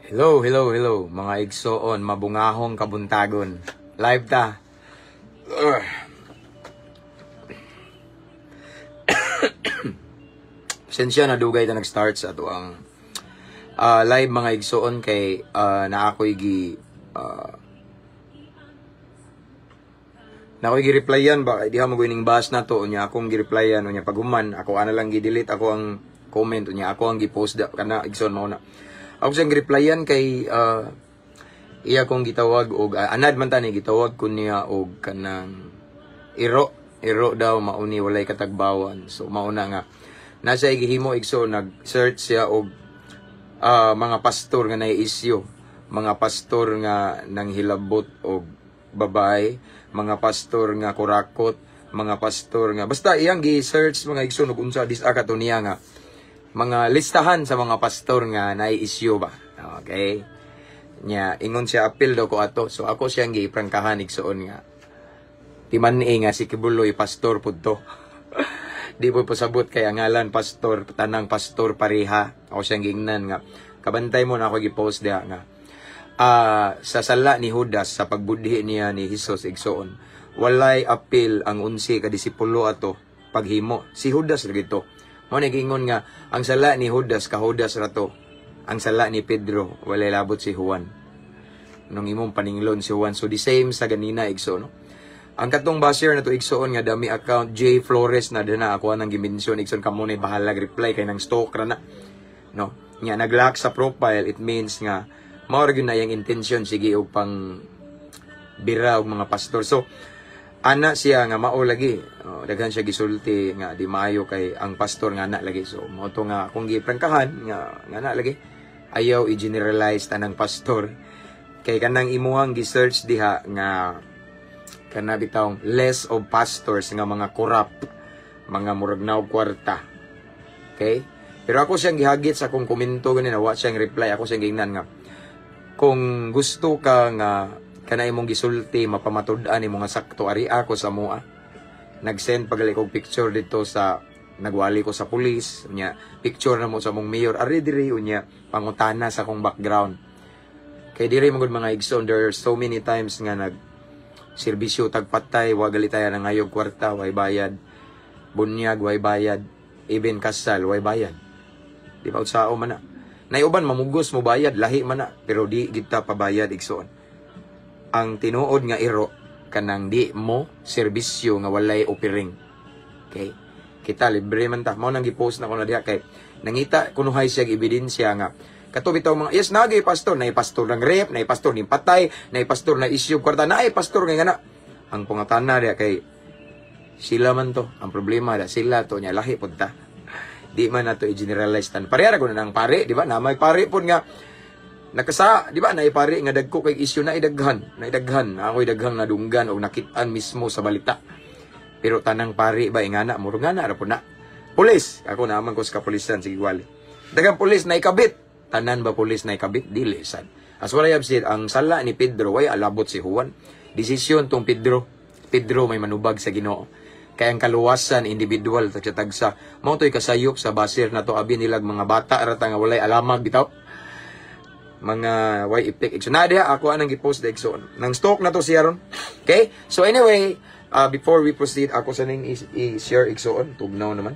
Hello, hello, hello, mga igsoon, mabungahong kabuntagon. Live ta. Sensya na dugay ta nag-start sa ato ang live mga igsoon kay na ako'y gi-replyan ba di ha maguining bas na to unya akong gi-replyan unya paguman ako ana lang gi-delete ako ang comment unya ako ang gi-post da kana igsoon mao na. Ako siyang replyan kay iya kong gitawag og anad man tani gitawag ko niya og kanang iro daw mauni walay katagbawan. So mauna nga nasa gihimo igso nag-search siya og mga pastor nga nay isyu, mga pastor nga nang hilabot og babae, mga pastor nga kurakot, mga pastor nga basta iyang gi-search mga igso ug unsa dis-a katuniya nga mga listahan sa mga pastor nga nai-issue ba. Okay? Nya ingon siya appeal daw ko ato. So ako siyang giprangkahan igsoon nga. Timan-i nga si Kibuloy pastor pud to. Di po pasabot kay ang ngalan pastor, tanang pastor pareha. Ako siyang giingnan nga kabantay mo na ako gi-post diha nga. Sa sala ni Judas sa pagbudhi niya ni Hesus igsoon. Walay appeal ang 11 ka disipulo ato paghimo. Si Judas lagi to. Mo nagingon nga ang sala ni Judas ka Judas rato. Ang sala ni Pedro walay labot si Juan. Nung imong paninglon si Juan. So the same sa ganina igso no. Ang katong basher na to igsoon nga dami account J Flores na dana ako nang gimension igsoon kamo ni bahala reply kay nang stalk ra na. No. Nya naglock sa profile it means nga mao ra gyud na yang intention sige og pang bira og mga pastor. So ana siya nga mao lagi daghan siya gisulti nga di maayo kay ang pastor nga ana lagi. So mo to nga akong giprangkahan nga ana lagi ayaw i-generalize tanang pastor kay kanang imuhang gi-search diha nga kana bitawng less of pastors nga mga corrupt, mga muragnaw kwarta. Okay? Pero ako siyang gihagit sa akong komento ganina wa siyang reply. Ako siyang gingnan nga kung gusto ka nga kana imong gisulti mapamatud-an imo nga sakto ari ako sa moa. Nag-send pagali kog picture dito sa nagwali ko sa pulis unya picture na mo sa mong mayor ari diri unya pangutana sa akong background. Kay diri magud mga igsoon there are so many times nga nag serbisyo tagpatay wa gali tayo na ngayog kwarta way bayad. Bunyag way bayad. Even kasal way bayad. Di ba utsao man na. Nayuban mamugos mo bayad lahi man na pero di kita pabayad igsoon. Ang tinuod nga iro kanang di mo serbisyo nga walay opiring. Okay? Kita libre man ta. Mao nang gi-post na ko na diha kay nangita kunuhay siya ebidensya nga kato bitaw mga yes nagay pastor, nay pastor ng rape, nay pastor ning patay, nay pastor na issue kwarta, nay pastor nga ngana. Ang pangatana diha kay sila man to. Ang problema da sila to nya lahi pud ta. Di man nato i-generalize tan. Parehara ko na nang pare, di ba? Na may pare pud nga nakasa, di ba? Nay pare nga dagko kay issue na idaghan. Ako'y daghang nadunggan o nakitaan mismo sa balita. Pero tanang pare ba ingana mo ngana ra pud na. Pulis, ako naman ko sa kapulisan sige wali. Daghang pulis na ikabit. Tanan ba pulis na ikabit? Dili sad. As what I have said, ang sala ni Pedro way alabot si Juan. Desisyon tong Pedro may manubag sa Ginoo. Kaya ang kaluwasan individual tagsa mao toy kasayop sa basir na to abi nilag mga bata rata nga walay alamag bitaw. Mga way iptek so na diha ako anang gi-post da so nang stock na to siya ron. Okay? So anyway, before we proceed ako sa ning i-share igsoon tugnaw naman.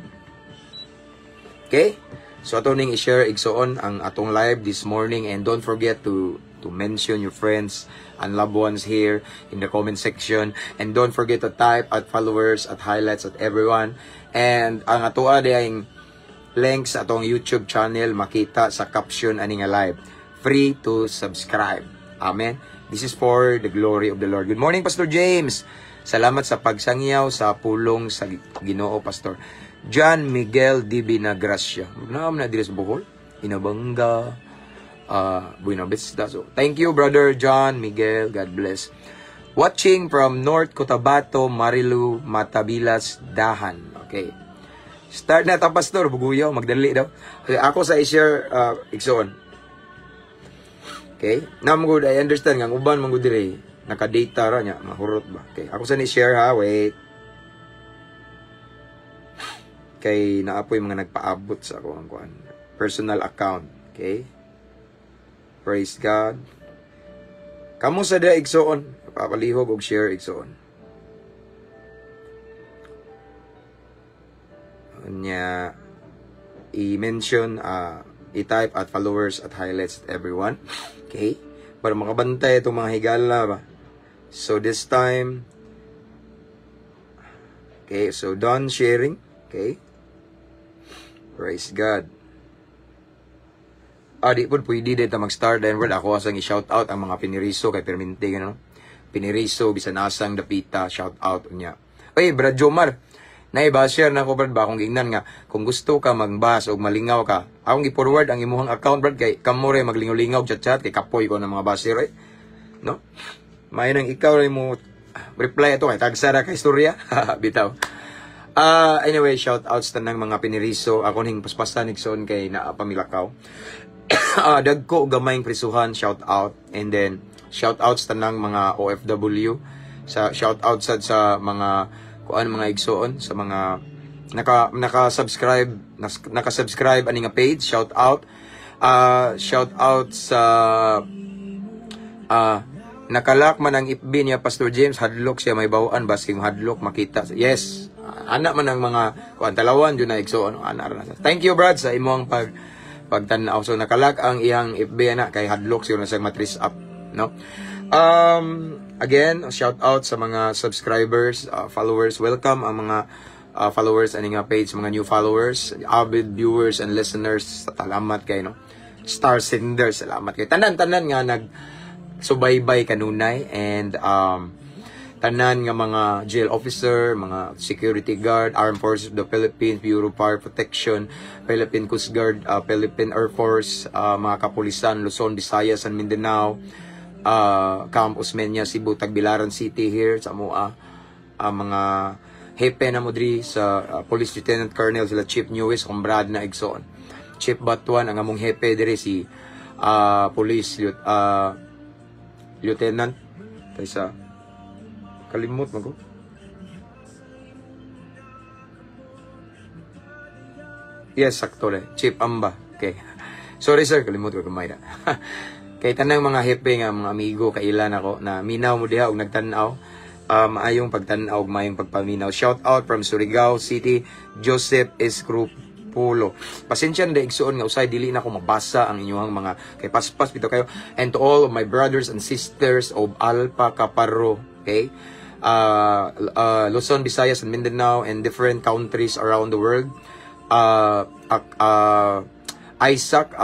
Okay? So ato ning i-share igsoon ang atong live this morning and don't forget to mention your friends and loved ones here in the comment section and don't forget to type at followers at highlights at everyone and ang atoa dayang links sa atong YouTube channel makita sa caption ani nga live. Free to subscribe. Amen. This is for the glory of the Lord. Good morning Pastor James. Salamat sa pagsangyaw sa pulong sa Ginoo Pastor John Miguel D. Binagracia. Naam na diri sa Bohol. Inabanga. Buena Vista. So, thank you, Brother John Miguel. God bless. Watching from North Cotabato, Marilu, Matabilas, Dahan. Okay. Start na ta, Pastor. Buguyaw. Magdali daw. Okay, ako sa i-share, igsoon. Okay. Now, I understand nga. Uban, mga diri. Naka-data ra niya. Mahurot ba? Okay. Ako sa ni-share, ha. Wait. Kay naapoy mga nagpaabot sa akong personal account. Okay? Praise God. Kamu sa da igsoon, papalihog og share igsoon. Nya i-mention, i-type at followers at highlights at everyone. Okay? Para makabantay itong mga higala ba. So this time, okay, so done sharing. Okay? Praise God. Di po pwede dito mag-start then word ako asang i-shout out ang mga piniriso kay Permente gano. Piniriso bisan asang dapita shout out unya. Oy, Brad Jomar, naiba-share na ko brad ba kung gingnan nga kung gusto ka magbas o malingaw ka. Akong i-forward ang imuhang account brad kay kamo re maglingaw-lingaw chat-chat kay kapoy ko ng mga baser eh. No? May nang ikaw rin mo reply ito kay tagsara kay istorya. Bitaw. Anyway, shout outs tanang mga piniriso. Ako ning paspasan igsoon kay naapamilakaw. Dagko gamayng prisuhan, shout out. And then shout outs tanang mga OFW. Sa shout out sa mga kuan mga igsoon sa mga naka-subscribe ani nga page, shout out. Shout out sa nakalak man ang FB niya Pastor James, hadlock siya may bawaan basking hadlock makita. Yes. Anak man ang mga kuan talawan yun na igsoon ana ra. Thank you brad sa imong pagtan-aw. So nakalak ang iyang FB na kay hadlock siya na sa matris up, no? Again, shout out sa mga subscribers, followers. Welcome ang mga followers ani nga page, mga new followers, avid viewers and listeners. Salamat kay no. Star senders, salamat kay tanan-tanan nga subaybay kanunay and tanan nga mga jail officer, mga security guard, Armed Forces of the Philippines, Bureau of Fire Protection, Philippine Coast Guard, Philippine Air Force, mga kapulisan, Luzon, Visayas, and Mindanao, Camp Osmeña, Cebu, Tagbilaran City here sa MOA, mga hepe na mo diri sa Police Lieutenant Colonel sila Chief Newis, Brad na igsoon. Chief Batuan, ang among hepe diri si Police Lieutenant kaysa kalimot mago. Yes, sakto le. Chief Amba. Okay. Sorry sir, kalimot ko kumay na. Kay tanang mga hepe nga mga amigo kailan ako na minaw mo diha og nagtan-aw. Maayong pagtan-aw ug maayong pagpaminaw. Shout out from Surigao City, Joseph Escrupulo. Pasensya na igsuon nga usay dili na ko mabasa ang inyong mga kay paspas bitaw kayo. And to all of my brothers and sisters of Alpha Kaparo, okay? Luzon, Visayas, and Mindanao, and different countries around the world. Isaac,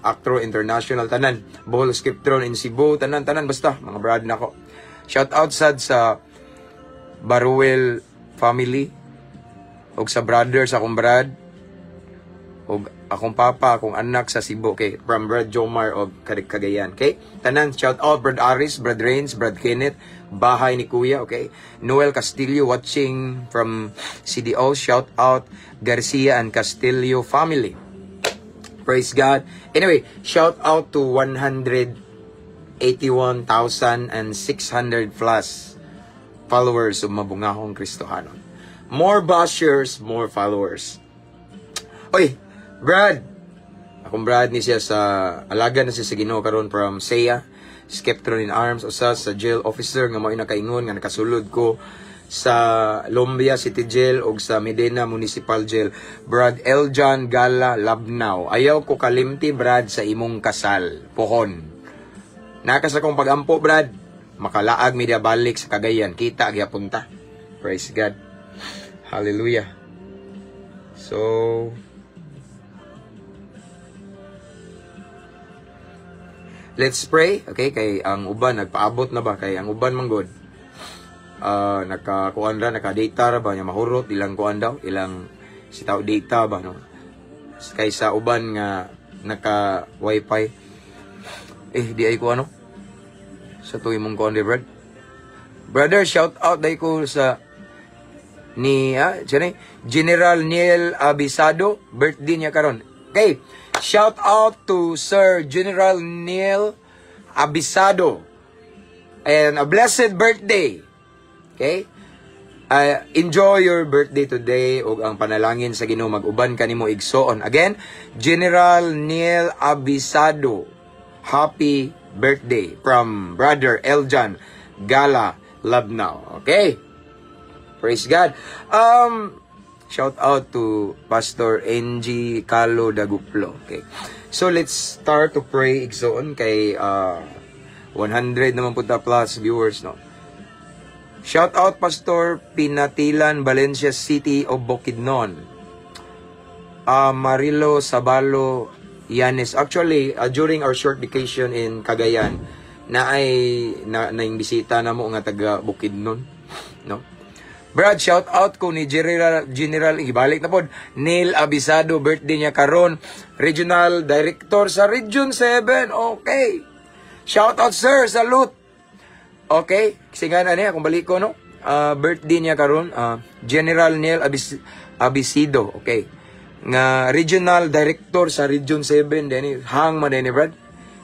Actro International, tanan. Bohol Skiptron in Cebu, tanan, basta, mga brad na ko. Shout out sad sa Baruel family, og sa brothers, akong brad, og akong papa, akong anak sa Cebu, okay, from Brad Jomar of Cagayan, okay? Tanan, shout out, Brad Aris, Brad Rains, Brad Kenneth, bahay ni Kuya, okay? Noel Castillo watching from CDO, shout out, Garcia and Castillo family. Praise God. Anyway, shout out to 181,600 plus followers of Mabungahong Kristohanon. More bashers, more followers. Oy, Brad. Akong Brad ni siya sa alaga na siya sa Ginoo karon from SEA, Skeptron in Arms, usa sa jail officer nga mao nakaingon nga nakasulod ko sa Lombia City Jail ug sa Medina Municipal Jail. Brad Eljan Gala Labnaw. Ayaw ko kalimti Brad sa imong kasal. Pohon. Nakas akong pagampo Brad. Makalaag mi dia balik sa Cagayan. Kita gyapon ta. Praise God. Hallelujah. So let's pray. Okay, kay ang uban nagpaabot na ba kay ang uban manggod. Nakakuan ra, naka-data ra ba nya mahurot ilang kuan daw, ilang sitaw data ba no. Kaysa uban nga naka wifi. Di ay ko ano. Sa tuwi mong kuan di Brad. Brother, shout out dai ko sa ni General Neil Abisado, birthday niya karon. Okay, shout out to Sir General Neil Abisado and a blessed birthday. Okay? Enjoy your birthday today ug ang panalangin sa Ginoo mag-uban kanimo igsoon. Again, General Neil Abisado, happy birthday from Brother Eljan Gala Labnao. Okay? Praise God. Shout out to Pastor NG Calo Daguplo. Okay. So let's start to pray igsoon kay 100 naman po plus viewers, no. Shout out Pastor Pinatilan, Valencia City of Bukidnon. Marilo Sabalo Yanes. Actually, during our short vacation in Cagayan, naing bisita na mo nga taga Bukidnon, no? Brad, shout out ko ni General ibalik na pod, Neil Abisado, birthday niya karon, Regional Director sa Region 7. Okay. Shout out sir, salute. Okay, kasi nga na niya, kung balik ko, no? Birthday niya karon, General Neil Abisido, okay. Nga Regional Director sa Region 7, din hang man din Brad.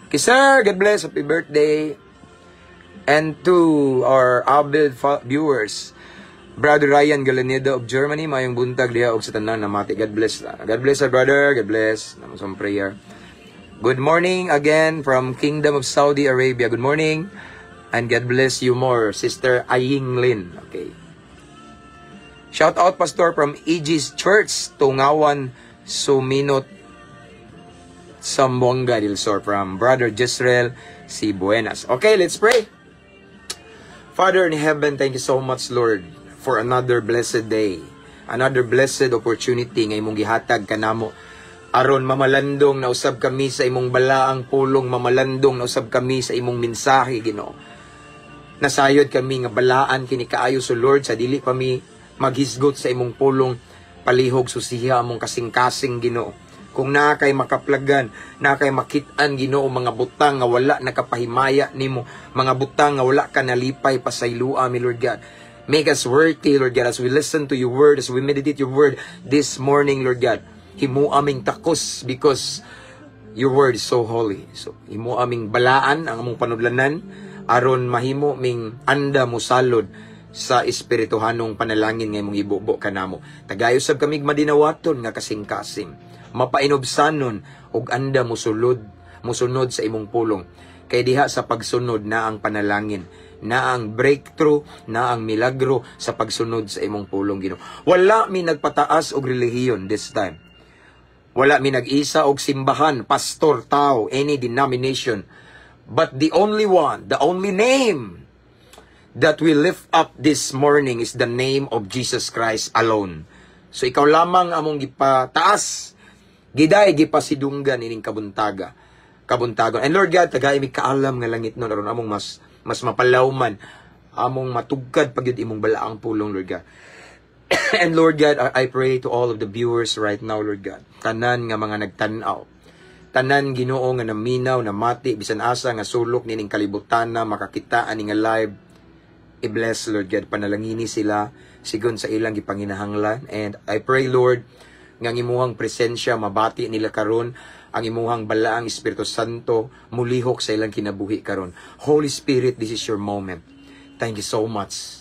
Okay, sir, God bless, happy birthday. And to our avid viewers, Brother Ryan Galaneda of Germany, mayong buntag diha og sa tanan na mati. God bless. God bless our brother, God bless. Naman prayer. Good morning again from Kingdom of Saudi Arabia. Good morning. And God bless you more, Sister Aying Lin. Okay. Shout out, Pastor, from Aegis Church, Tungawan, Suminot, Zamboanga del Sur, from Brother Jezreel C. Buenas. Okay, let's pray. Father in heaven, thank you so much, Lord, for another blessed day. Another blessed opportunity nga imong gihatag kanamo. Aron mamalandong na usab kami sa imong balaang pulong, mamalandong na usab kami sa imong mensahe, Ginoo. Nasayod kami nga balaan kini kaayo so Lord sa dili pa mi maghisgot sa imong pulong, palihog susiha among kasing-kasing, Ginoo. Kung na kay makaplagan, na kay makit-an, Ginoo, mga butang nga wala nakapahimaya nimo, mga butang nga wala ka nalipay pasaylua mi, Lord God. Make us worthy, Lord God, as we listen to your word, as we meditate your word this morning, Lord God. Himu aming takos because your word is so holy. So, himu aming balaan ang among panudlanan, aron mahimo ming anda mo salod sa espirituhanong panalangin nga imong ibubo kanamo. Tagayosab kami madinawaton nga kasing-kasing, mapainobsanon og anda mo sunod sa imong pulong. Kay diha sa pagsunod na ang panalangin, na ang breakthrough, na ang milagro sa pagsunod sa imong pulong, Ginoo. Wala mi nagpataas og relihiyon this time. Wala mi nag-isa og simbahan, pastor, tao, any denomination. But the only one, the only name that we lift up this morning is the name of Jesus Christ alone. So ikaw lamang among gipataas, giday gipasidunggan ining kabuntagan. And Lord God, tagay mi kaalam nga langit nun, aron among mas mapalawman, among matugkad pagyud imong balaang pulong, Lord God. And Lord God, I pray to all of the viewers right now, Lord God. Tanan nga mga nagtanaw, tanan, Ginoo, nga naminaw, na mati, bisan asa nga sulok nining kalibutan na makakita ani nga live. I-bless, Lord God, panalangini sila sigon sa ilang gipanginahanglan. And I pray, Lord, nga imuhang presensya mabati nila karon, ang imuhang balaang Espiritu Santo mulihok sa ilang kinabuhi karon. Holy Spirit, this is your moment. Thank you so much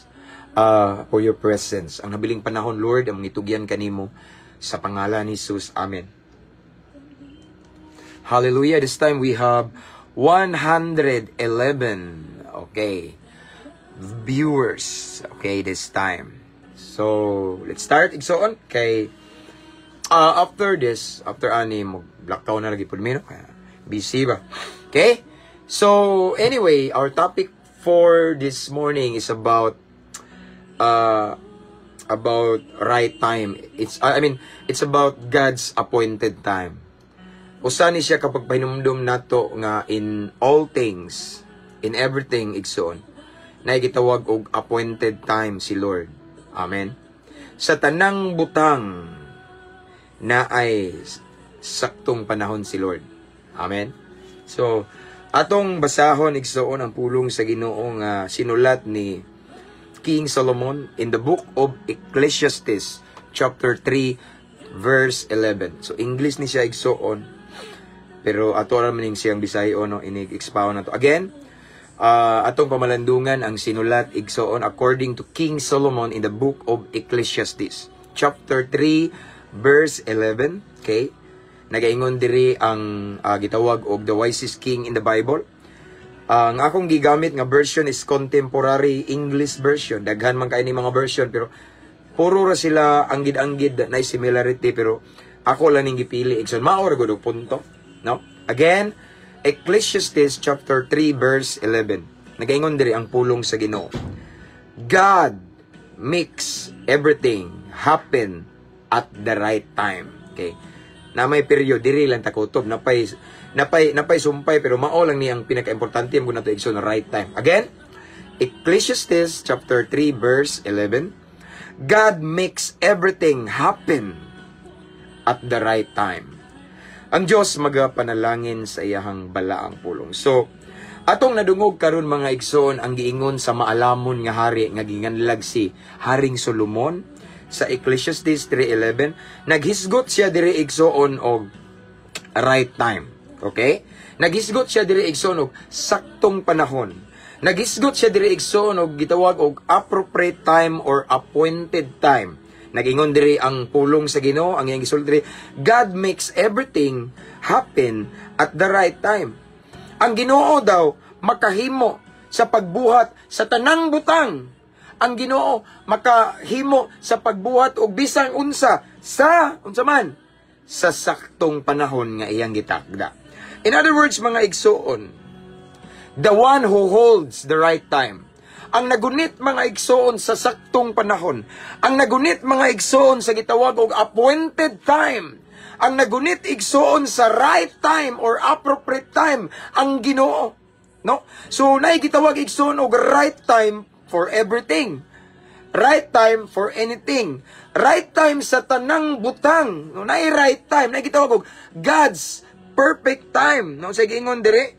for your presence. Ang nabiling panahon, Lord, ang itugyan kanimo sa pangalan ni Jesus. Amen. Hallelujah. This time we have 111, okay, viewers, okay, this time. So, let's start. Igsoon, kay, after this, after ani, mag-blackout na lagi po mino, busy ba? Okay? So, anyway, our topic for this morning is about right time. It's about God's appointed time. Usa ni siya kapag pahinumdum nato nga in all things, in everything, igsoon, na gitawag og appointed time si Lord. Amen. Sa tanang butang na ay saktong panahon si Lord. Amen. So, atong basahon igsoon ang pulong sa Ginoo nga sinulat ni King Solomon in the book of Ecclesiastes chapter 3 verse 11. So, English ni siya igsoon. Pero ato ra maning siyang Bisayo, no, inig-expound na to. Again, atong pamalandungan ang sinulat igsoon according to King Solomon in the book of Ecclesiastes, chapter 3, verse 11. Okay? Nagaingon diri ang gitawag og the wisest king in the Bible. Ang akong gigamit nga version is contemporary English version. Daghan man kay ni mga version pero puro ra sila anggid-anggid na similarity pero ako lang ning gipili igsoon. Mao ra gud og punto, no? Again, Ecclesiastes chapter 3 verse 11. Nagaingon diri ang pulong sa Ginoo. God makes everything happen at the right time. Okay? Na may period diri lang takutob napay sumpay pero mao lang ni ang pinaka-importante mo nato igsoon na right time. Again, Ecclesiastes chapter 3 verse 11. God makes everything happen at the right time. Ang Diyos magapanalangin sa iyahang balaang pulong. So, atong nadungog karon mga igsoon ang giingon sa maalamon nga hari nga ginganlag si Haring Solomon sa Ecclesiastes 3:11, naghisgot siya diri igsoon og right time. Okay? Naghisgot siya diri igsoon og saktong panahon. Naghisgot siya diri igsoon og gitawag og appropriate time or appointed time. Nagingon diri ang pulong sa Ginoo, ang iyang gisulti diri, God makes everything happen at the right time. Ang Ginoo daw makahimo sa pagbuhat sa tanang butang. Ang Ginoo makahimo sa pagbuhat og bisan unsa man sa saktong panahon nga iyang gitakda. In other words, mga igsoon, the one who holds the right time. Ang nagunit mga igsoon sa saktong panahon. Ang nagunit mga igsoon sa gitawag og appointed time. Ang nagunit igsoon sa right time or appropriate time ang Ginoo. No? So nay gitawag igsoon og right time for everything. Right time for anything. Right time sa tanang butang. No, nay right time nay gitawag og God's perfect time. No, sige ingon diri.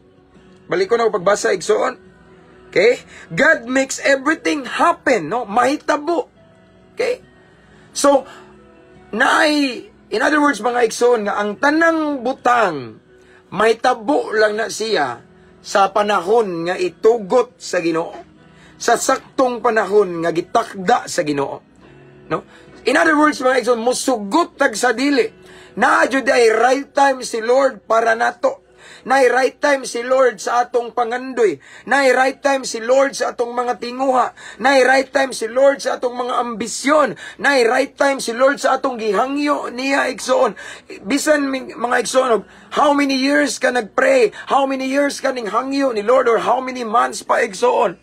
Balik ko na pagbasa igsoon. Okay? God makes everything happen, no? Mahitabo. Okay? So, in other words, mga igsoon, nga ang tanang butang, mahitabo lang na siya sa panahon nga itugot sa Ginoo. Sa saktong panahon nga gitakda sa Ginoo. No? In other words, mga igsoon, musugot tag sa dili. Naadyo ay right time si Lord para nato. Nay right time si Lord sa atong pangandoy. Nay right time si Lord sa atong mga tinguha. Nay right time si Lord sa atong mga ambisyon. Nay right time si Lord sa atong gihangyo niya igsoon. Bisan mga igsoon, how many years ka nagpray? How many years ka ning hangyo ni Lord or how many months pa igsoon?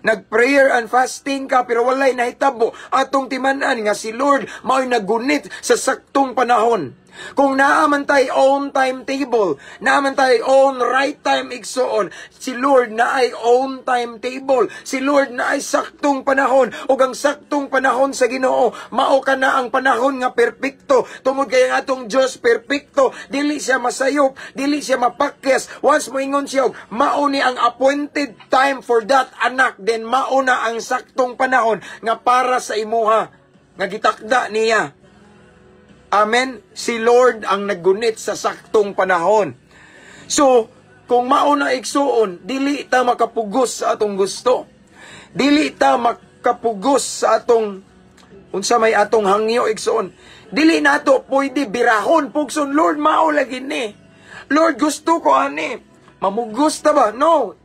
Nag-prayer and fasting ka pero walay nahitabo atong timan-an nga si Lord mao'y nagunit sa saktong panahon. Kung naaman tayo own timetable, naaman tayo own right time igsoon, si Lord na ay own timetable, si Lord na ay saktong panahon, o ang saktong panahon sa Ginoo, mao ka na ang panahon nga perpekto, tungod kay ang atong Diyos perpekto, dili siya masayop, dili siya mapakyas, once moingon siya, mao ni ang appointed time for that anak, then mao na ang saktong panahon nga para sa imuha, nga gitakda niya. Amen. Si Lord ang naggunit sa saktong panahon. So, kung mauna igsuon, dili ta makapugos sa atong gusto. Dili ta makapugos sa atong unsa may atong hangyo igsuon. Dili nato pwede birahon pugson, Lord mao lagi ni. Lord gusto ko ani. Mamugos ta ba? No.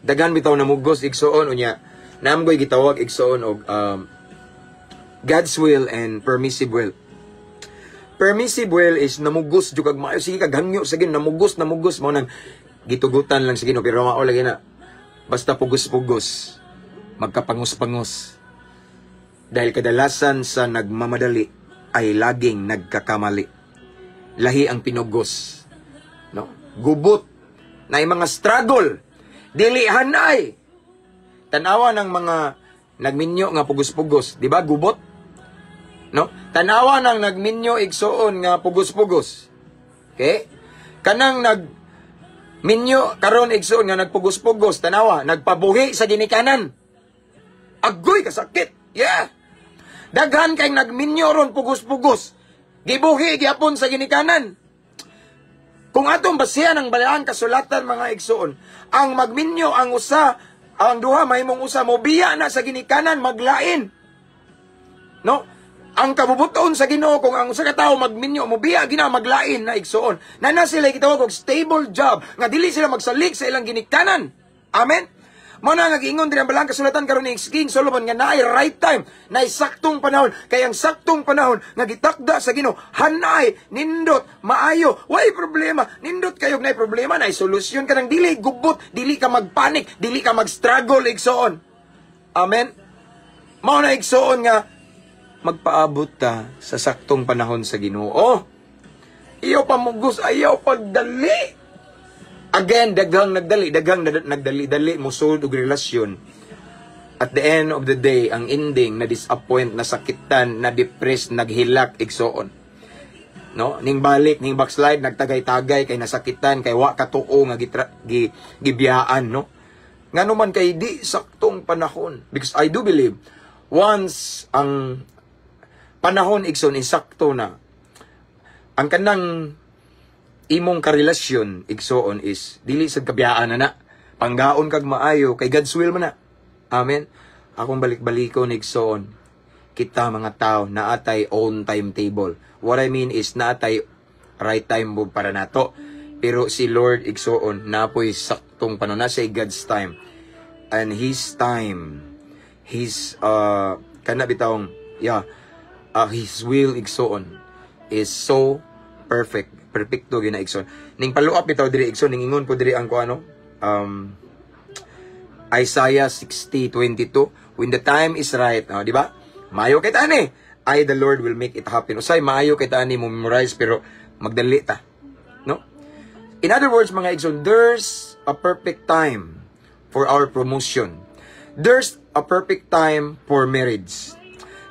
Dagan bitaw namugos igsuon unya. Namgoy gitawag igsuon og God's will and permissive will. Permissive will is namugos jud kag maayo sige kag hangyo sige namugos mo nang gitugutan lang sige no pero mao lagi na basta pugos-pugos magkapangus-pangus dahil kadalasan sa nagmamadali ay laging nagkakamali. Lahi ang pinugos, no? Gubot na mga struggle dili hanay. Tanawa ng mga nagminyo nga pugos-pugos, di ba? Gubot. No? Tanawa nang nagminyo igsoon nga pugos-pugos. Okay? Kanang nagminyo karon igsoon nga nagpugos-pugos, tanawa, nagpabuhi sa ginikanan. Agoy kasakit. Yeah. Daghan kay nagminyo ron pugos-pugos. Gibuhi gyapon sa ginikanan. Kung atong basihan ang balaang kasulatan mga igsoon, ang magminyo ang usa, ang duha mahimong usa mo biya na sa ginikanan maglain. No? Ang kabubuton sa Ginoo kung ang usa ka tawo magminyo mo biya gina maglain na igsoon. Na sila gitawag og stable job nga dili sila magsalik sa ilang ginikanan. Amen. Mao na nag-ingon din ang balang kasulatan karon ni King Solomon nga naay right time, naay saktong panahon, kay ang saktong panahon nga gitakda sa Ginoo, hanay nindot maayo, way problema, nindot kayo naay problema, naay solusyon ka nang dili gubot, dili ka magpanik, dili ka mag-struggle igsoon. Amen. Mao na igsoon nga magpaabot ta sa saktong panahon sa Ginoo. Iyo pamugos, ayaw pagdali. Again, daghang nagdali, musod og relasyon. At the end of the day, ang ending na disappoint, na sakitan, na depressed, naghilak, igsoon. No? Ning balik, ning backslide, nagtagay-tagay, kay nasakitan, kay wa katuo nga gibiyaan, no? Ngano man kay di saktong panahon. Because I do believe, once ang panahon igsoon insakto na, ang kanang imong karelasyon igsoon is dili sad kabiyaan na panggaon kag maayo kay God's will man na. Amen. Akong balik-balikon igsoon, kita mga tao naatay own timetable. What I mean is naatay right time mo para nato, pero si Lord igsoon napoy saktong panon na say God's time, and His time, His kana bitawng His will igsoon is so perfect. Perfecto gina igsoon. Ning paluap bitaw diri igsoon, ning ingon po diri ang kuano, Isaiah 60:22, when the time is right, di ba? Maayo kay tani, I the Lord will make it happen. Usay maayo kay tani mo memorize pero magdali ta, no? In other words mga igsoon, there's a perfect time for our promotion. There's a perfect time for marriage.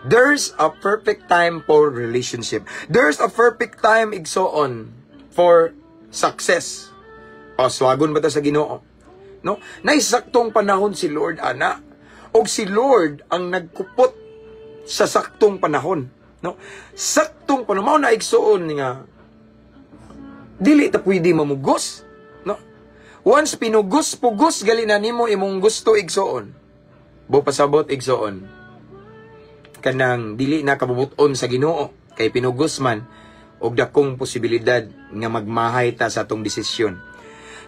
There's a perfect time for relationship. There's a perfect time igsoon for success. Swagon ba ta sa Ginoo? No? Naisaktong panahon si Lord ana. Og si Lord ang nagkupot sa saktong panahon, no? Saktong panahon mao na igsoon nga dili ta pwede mamugos, no? Once pinugos-pugos gali na nimo imong gusto igsoon. Bo pasabot igsoon, kanang dili na kabubuton sa Ginoo kay pinugos man, og dakong posibilidad nga magmahay ta sa atong desisyon.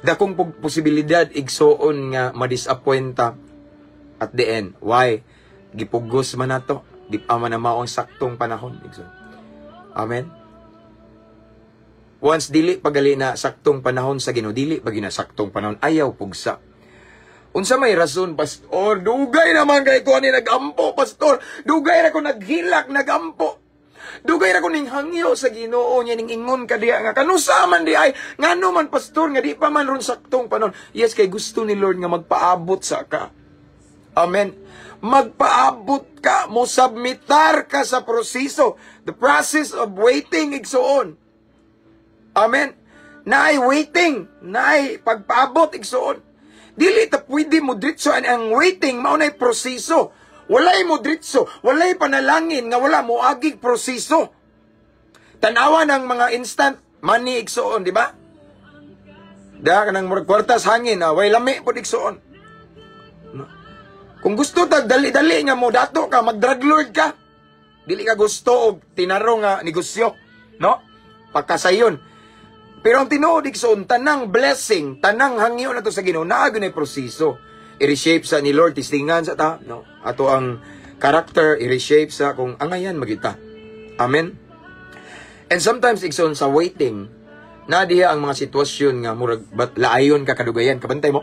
Dakong posibilidad igsoon nga ma-disappoint ta at the end. Why? Gipugos man nato, di pa man na maong saktong panahon igsoon. Amen. Once dili pagali na saktong panahon sa Ginoo, dili pag saktong panahon, ayaw pugsa. Unsa may rason, pastor? Dugay naman kay ko ni nagampo, pastor. Dugay ra ko naghilak, nagampo. Dugay ra ko ning hangyo sa Ginoo niya ning ingon ka diha nga kanusa man di ay ngano man pastor nga di pa man ron saktong panon. Yes, kay gusto ni Lord nga magpaabot sa ka. Amen. Magpaabot ka, mo submitar ka sa proseso, the process of waiting igsoon. Amen. Naay waiting, naay pagpaabot igsoon. Dili ta pwede mo diretso ang waiting mao nay proseso. Walay mo diretso, walay panalangin nga wala mo agig proseso. Tanawa ng mga instant money igsoon, di ba? Da kanang murag kwartas hangin, way lami pud igsoon. No? Kung gusto ta dali-dali nga mo dato ka, mag-drug lord ka. Dili ka gusto og tinarong nga negosyo, no? Pagkasayon. Pero ang tinuod igsoon, tanang blessing, tanang hangyo na to sa Ginoo, naa gyud proseso. I-reshape sa ni Lord, tistingan sa ta, no? Ato ang character, i-reshape sa kung angayan magita. Amen. And sometimes igsoon sa waiting, na diha ang mga sitwasyon nga murag laayon ka kadugayan, kabantay mo.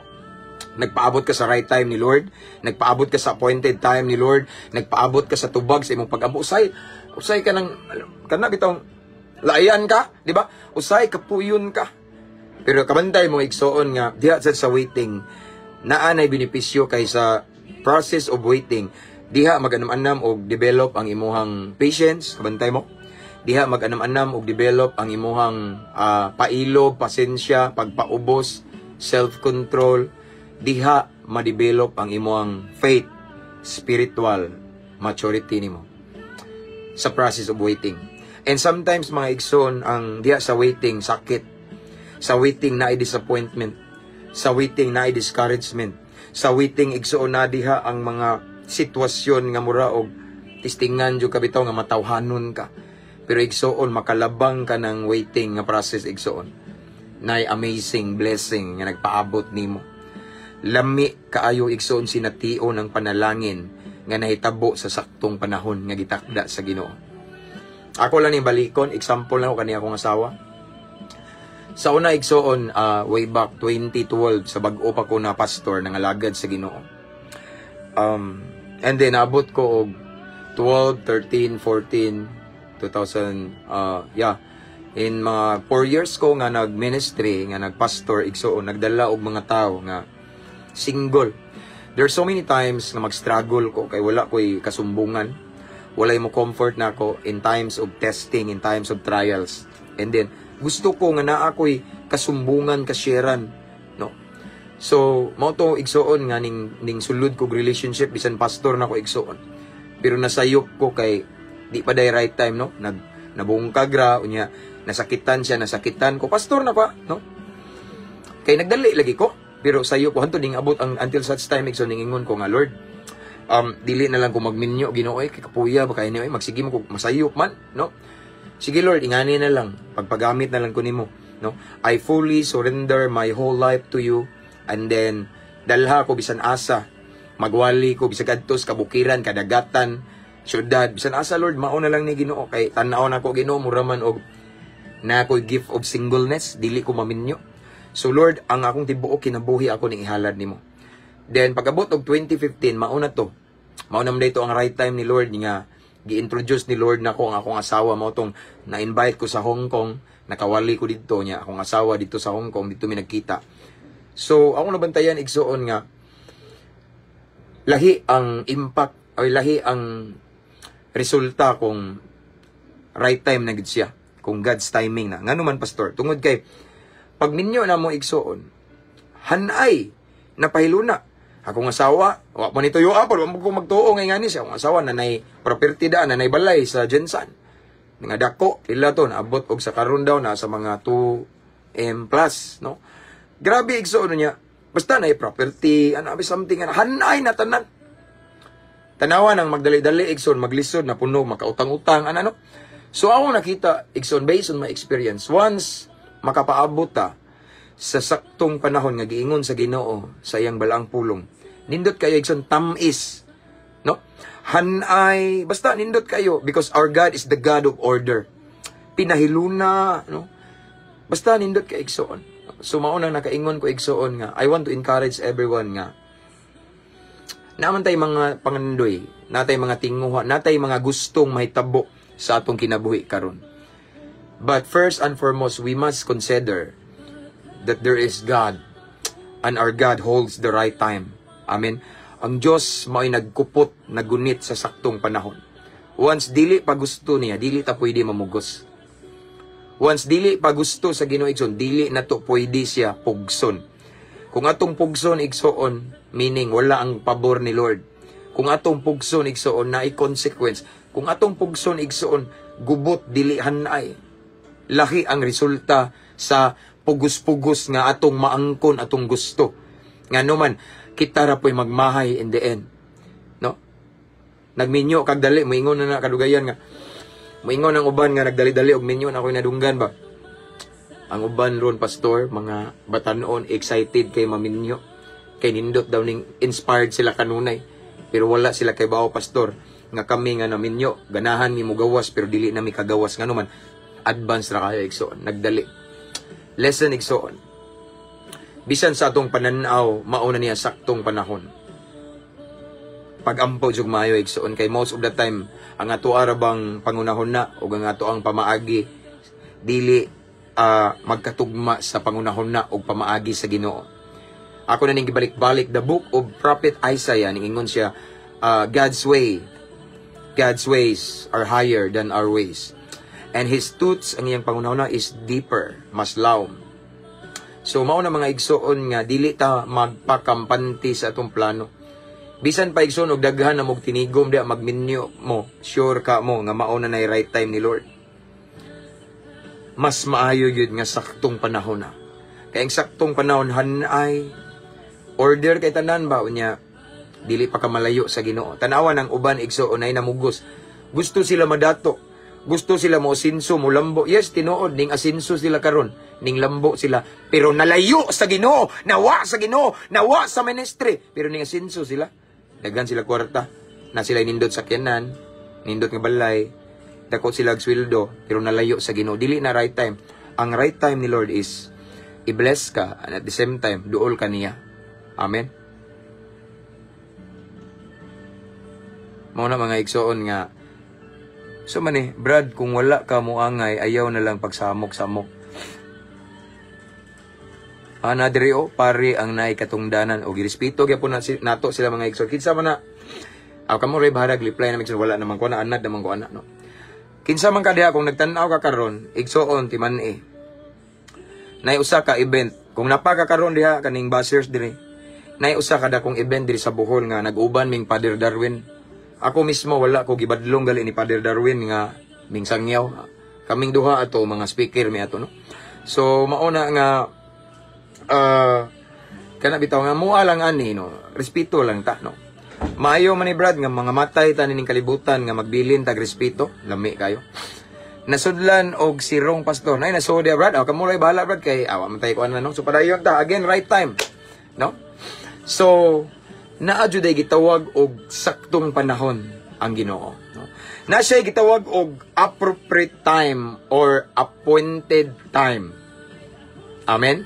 Nagpaabot ka sa right time ni Lord, nagpaabot ka sa appointed time ni Lord, nagpaabot ka sa tubag sa imong pag-ampo. Usay ka nang kana bitong laayan ka, di ba? Usay kapuyon ka. Pero kabantay mo igsoon nga diha sa waiting, naa nay benepisyo kay sa process of waiting. Diha mag-anam-anam og develop ang imuhang patience, kabantay mo. Diha mag-anam-anam og develop ang imuhang pailog, pasensya, pagpaubos, self-control. Diha ma-develop ang imuhang faith, spiritual maturity nimo sa process of waiting. And sometimes mga igsoon ang diha sa waiting sakit. Sa waiting na disappointment. Sa waiting na discouragement. Sa waiting igsuon na diha ang mga sitwasyon nga mura og tistingan jud ka bitaw nga matawhanon ka. Pero igsuon makalabang ka ng waiting nga process igsuon. Nay amazing blessing nga nagpaabot nimo. Lami kaayo igsuon sinatio ng panalangin nga nahitabo sa saktong panahon nga gitakda sa Ginoo. Ako lang ni balikon, example lang ko kani akong asawa. Sa una igsuon way back 2012 sa bag-o pa ko na pastor nang alagad sa Ginoo. And then abot ko og 12, 13, 14, 2000 in mga 4 years ko nga nag-ministry, nga nag-pastor igsuon, nagdala og mga tao nga single. There's so many times na mag-struggle ko kay wala ko'y kasumbungan. Wala mo comfort na ako in times of testing, in times of trials. And then, gusto ko nga naa ko'y kasumbungan, kasyaran. No? So, mao to igsuon nga ning sulod kog relationship, bisan pastor na ko igsuon. Pero nasayop ko kay di pa day right time, no? Nabungkag ra, unya, nasakitan siya, nasakitan ko. Pastor na pa, no? Kay nagdali lagi ko. Pero sayo ko hanto ding abot ang until such time igsoon ningingon ko nga Lord, dili na lang ko magminyo Ginoo kay kapuya ba kay ni magsige mo ko masayop man, no? Sige Lord, ingani na lang, pagpagamit na lang ko nimo, no? I fully surrender my whole life to you, and then dalha ko bisan asa, magwali ko bisan kadtos kabukiran, kadagatan, syudad, bisan asa Lord, mao na lang ni Ginoo kay tan-aw na ko Ginoo muraman og na ko gift of singleness, dili ko maminyo. So Lord, ang akong tibuok kinabuhi ako ning ihalad nimo. Then pagabot og 2015, mauna to. Mauna man dito ang right time ni Lord nga gi-introduce ni Lord nako ang akong asawa mao tong na-invite ko sa Hong Kong, nakawali ko dito niya akong asawa dito sa Hong Kong, dito mi nagkita. So ako nabantayan igsuon nga lahi ang impact o lahi ang resulta kung right time na gid siya, kung God's timing na. Ngano man pastor, tungod kay pag minyo na mo igsuon, hanay, napahiluna. Akong asawa, wa pa nito yung apal, wag ko magtuo ngay ngani siya. Akong asawa, nanay property da, nanay balay sa Jensan. Nga dako, ila to, naabot og sa karon daw na sa mga 2M plus, no? Grabe igsuon niya. Basta nay property, ano, something, hanay na tanan. Tanawa nang magdali-dali igsuon, maglisod na puno, makautang-utang, ano. So ako nakita, igsuon, based on my experience, once makapaabot ta sa saktong panahon nga giingon sa Ginoo sa iyang balaang pulong, nindot kayo igsoon tamis, no? Hanay, basta nindot kayo because our God is the God of order. Pinahiluna, no? Basta nindot kayo igsoon. So mao nang nakaingon ko igsoon nga I want to encourage everyone nga naman tay mga pangandoy, natay mga tinguha, natay mga gustong mahitabo sa atong kinabuhi karon. But first and foremost, we must consider that there is God and our God holds the right time. Amen. Ang Diyos mao'y nagkupot, nagunit sa saktong panahon. Once dili pa gusto niya, dili ta pwede mamugos. Once dili pa gusto sa Ginoo igsoon, dili na to pwede siya pugson. Kung atong pugson igsoon, meaning wala ang pabor ni Lord. Kung atong pugson igsoon na i-consequence. Kung atong pugson igsoon, gubot dili hanay. Lahi ang resulta sa pugos-pugos nga atong maangkon atong gusto. Nga naman, kita ra po'y magmahay in the end. No? Nagminyo kag dali, moingon na kadugayan nga. Moingon ang uban nga nagdali-dali og minyo na ako'y nadunggan ba. Ang uban ron pastor, mga batanon excited kay maminyo. Kay nindot daw ning inspired sila kanunay. Pero wala sila kay bao pastor. Nga kami nga naminyo, ganahan mi mo gawas pero dili na mi kagawas nga naman. Advance na kayo igsoon, nagdali. Lesson igsoon. Bisan sa atong pananaw, mauna niya saktong panahon. Pag-ampo jug maayo igsoon kay most of the time ang ato arabang pangunahon na ug ang ato ang pamaagi dili magkatugma sa pangunahon na ug pamaagi sa Ginoo. Ako na ning gibalik-balik the book of Prophet Isaiah, ningingon siya God's ways are higher than our ways. And His thoughts, ang iyang pangunahon is deeper, mas lawom. So, mao na mga igsoon nga, dili ta magpakampanti sa atong plano. Bisan pa igsoon, og daghan na mong tinigom, di magminyo mo, sure ka mo, nga mao na right time ni Lord. Mas maayo yun nga saktong panahon na. Kay ang saktong panahon hanay order kay tanan ba unya dili pa ka malayo sa Ginoo. Tanawa ng uban igsoon ay namugos. Gusto sila madato. Gusto sila mo asinso, mo lambo. Yes, tinuod ning asinso sila karon, ning lambo sila. Pero nalayo sa Ginoo, nawa sa Ginoo, nawa sa ministry. Pero ning asinso sila, daghan sila kwarta. Na sila nindot sa kyanan, nindot nga balay, dakot sila og sweldo, pero nalayo sa Ginoo. Dili na right time. Ang right time ni Lord is i-bless ka and at the same time duol ka niya. Amen. Mao na mga igsoon nga so man Brad, kung wala ka moangay, ayaw na lang pagsamok-samok. Ana diri pare ang naay katungdanan o girespeto gyapon nato sila mga igsoon. Kinsa man na kamo ray baharag reply na wala naman ko na anad naman ko ana no. Kinsa man ka diha kung nagtan-aw ka karon, igsoon timan nay usa ka event. Kung napaka karon diha kaning buzzers diri. Nay usa ka dakong event diri sa Bohol nga nag-uban ming Father Darwin. Ako mismo wala ko gibadlong gali ni Father Darwin nga ming sangyaw. Kaming duha ato mga speaker mi ato no. So mauna nga kana bitaw nga mua lang ani no. Respeto lang ta no. Maayo man ni Brad nga mga matay ta ning kalibutan nga magbilin tag respeto, lami kayo. Nasudlan og sirong pastor. Nay nasud dia Brad. Kamo ray bahala Brad kay awa man tay ko ano no. So padayon ta again right time. No? So naa jud ay gitawag og saktong panahon ang Ginoo. No? Na siya gitawag og appropriate time or appointed time. Amen?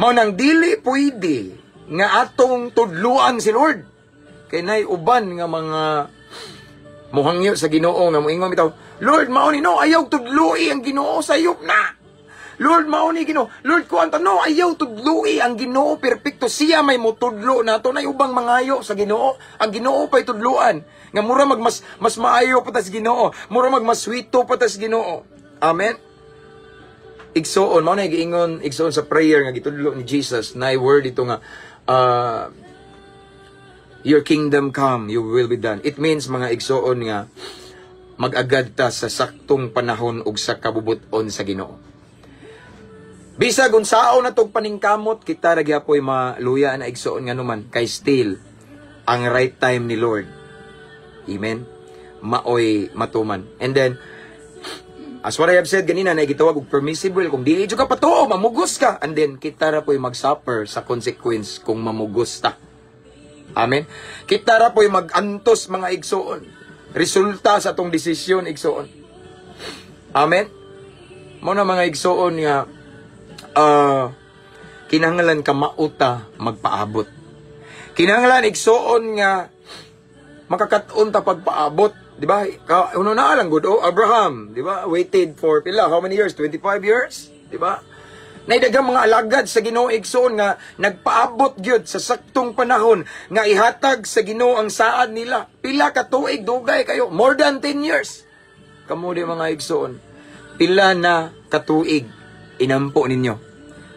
Mao nang dili pwede nga atong tudluan si Lord. Kay nay uban nga mga muhangyo sa Ginoo nga moingon bitaw, Lord mao ni no ayaw tudloi ang Ginoo sayop na. Lord mao ni Ginoo. Lord ko anto no ayaw tudloi ang Ginoo perpekto siya may mutudlo nato nay ubang mangayo sa Ginoo. Ang Ginoo pay tudluan nga mura mas maayo pa ta sa Ginoo. Mura mas sweeto pa ta sa Ginoo. Amen. Igsoon mao na giingon igsoon sa prayer nga gitudlo ni Jesus na word ito nga your kingdom come, your will be done. It means mga igsoon nga mag-agad ta sa saktong panahon ug sa kabubuton sa Ginoo. Bisag unsaon na tog paningkamot kita ra gyapon maluya na igsoon nga naman kay still ang right time ni Lord. Amen. Maoy matuman. And then as what I have said ganina na gitawag og permissible kung dili jud ka patuo mamugos ka and then kita ra poy mag-suffer sa consequence kung mamugos ta. Amen. Kita ra po'y mag-antos mga igsoon. Resulta sa atong desisyon igsoon. Amen. Mo na mga igsoon nga kinahanglan ka mauta magpaabot. Kinahanglan igsoon nga makakaton ta pagpaabot, di ba? Uno na lang gud Abraham, di ba? Waited for pila how many years? 25 years, di ba? Naidagang mga alagad sa Ginoo igsoon nga nagpaabot gyud sa saktong panahon nga ihatag sa Ginoo ang saad nila. Pila ka tuig dugay kayo, more than 10 years. Kamo di mga igsoon, pila na katuig inampo ninyo.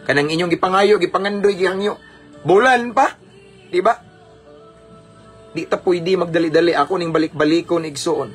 Kanang inyong gipangayo, gipangandoy, gihangyo. Bulan pa, di ba? Di ta pwede magdali-dali ako ning balik-balikon igsoon.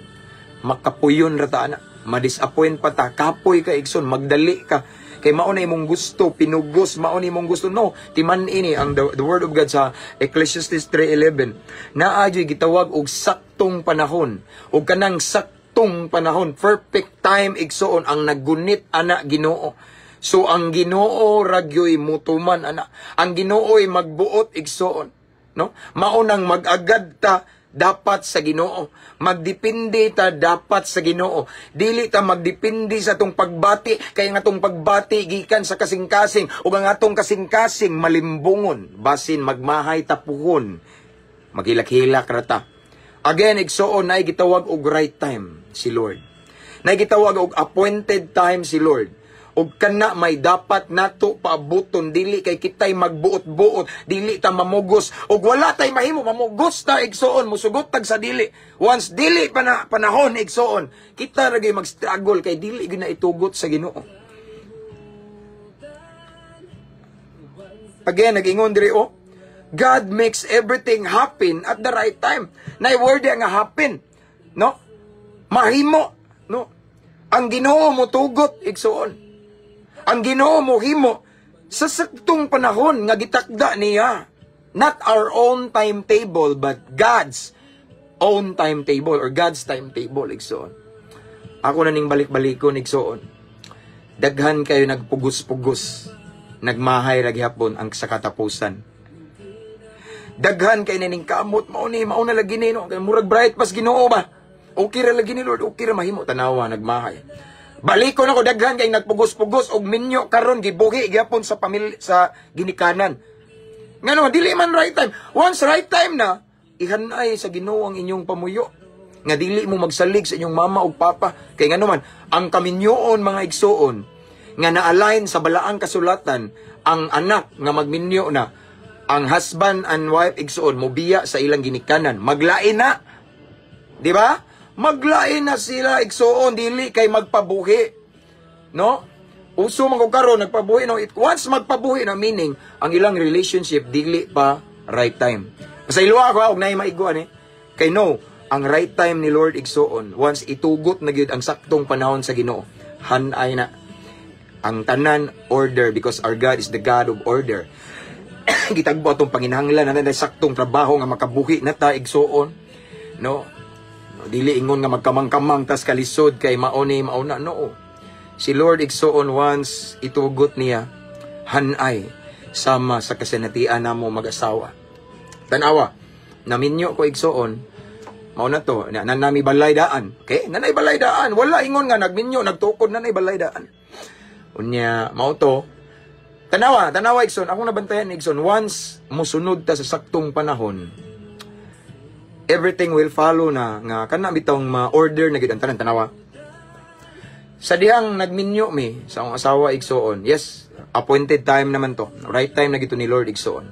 Makapuyon ra ta ana. Ma-disappoint pa ta, kapoy ka igsoon, magdali ka. Kay mao na imong gusto, pinugos, mao na imong gusto. No, timan ini ang the word of God sa Ecclesiastes 3:11. Naa jud gitawag og saktong panahon. Og kanang saktong panahon, perfect time igsoon ang naggunit ana Ginoo. So ang Ginoo ragyoy mutuman ana. Ang Ginoo'y magbuot igsoon, no? Mao nang mag-agad ta dapat sa Ginoo. Magdepende ta dapat sa Ginoo. Dili ta magdepende sa atong pagbati kay nga atong pagbati gikan sa kasing-kasing ug ang atong kasing-kasing malimbungon basin magmahay tapuhon. Magilak-hilak ra ta. Again igsoon nay gitawag og right time si Lord. Nay gitawag og appointed time si Lord. Og kana may dapat nato paabuton dili kay kitay magbuot-buot, dili ta mamugos og wala tay mahimo mamugos ta igsoon musugot tag sa dili. Once dili panahon igsoon, kita ra gyud mag-struggle kay dili gyud na itugot sa Ginoo. Again nag-ingon diri God makes everything happen at the right time. Nay word nga happen, no? Mahimo, no? Ang Ginoo mo tugot igsoon. Ang Ginoo mo himo sa saktong panahon nga gitakda niya. Not our own timetable, but God's own timetable or God's timetable, igsoon. Ako na ning balik-balikon, igsoon. Daghan kayo nagpugos-pugos, nagmahay lagi hapon ang sa katapusan. Daghan kayo na ning kamot, mauna lagi ni, no? Murag bright pas Ginoo ba? Okay ra lagi ni Lord, okay ra mahimo, tanawa, nagmahay. Balikon ako, daghan kayo nagpugos-pugos, og minyo karon gibuhi, gyapon sa pamilya, sa ginikanan. Nga naman, dili man right time. Once right time na, ihanay sa Ginoo ang inyong pamuyo. Nga dili mo magsalig sa inyong mama o papa. Kaya nga naman, ang kaminyoon mga igsoon, nga na-align sa balaang kasulatan, ang anak nga magminyo na, ang husband and wife igsoon, mobiya sa ilang ginikanan. Maglain na. Di ba? Maglain na sila igsoon, dili kay magpabuhi. No? Uso man ko karon nagpabuhi no, once magpabuhi na meaning ang ilang relationship dili pa right time. Sa iluwa ko og nay maiguan kay no, ang right time ni Lord igsoon once itugot na gyud ang saktong panahon sa Ginoo. Hanay na ang tanan order because our God is the God of order. Gitagbo atong panginahanglan na saktong trabaho nga makabuhi na ta igsoon. No? Dili ingon nga magkamang-kamang tas kalisod kay mauna no. Si Lord igsoon once itugot niya, hanay sama sa kasinatian namo mag-asawa. Tanawa, naminyo ko igsoon, mao na to, nanami balay daan. Okay? Nanay balay daan. Wala ingon nga nagminyo, nagtukod nanay balay daan. Unya, mao to. Tanawa igsoon, akong nabantayan igsoon, once musunod ta sa saktong panahon, everything will follow na nga kana bitong ma-order na gid ang tanan. Tanawa. Sa dihang nagminyo mi sa akong asawa igsoon, yes, appointed time naman to. Right time na gito ni Lord igsoon.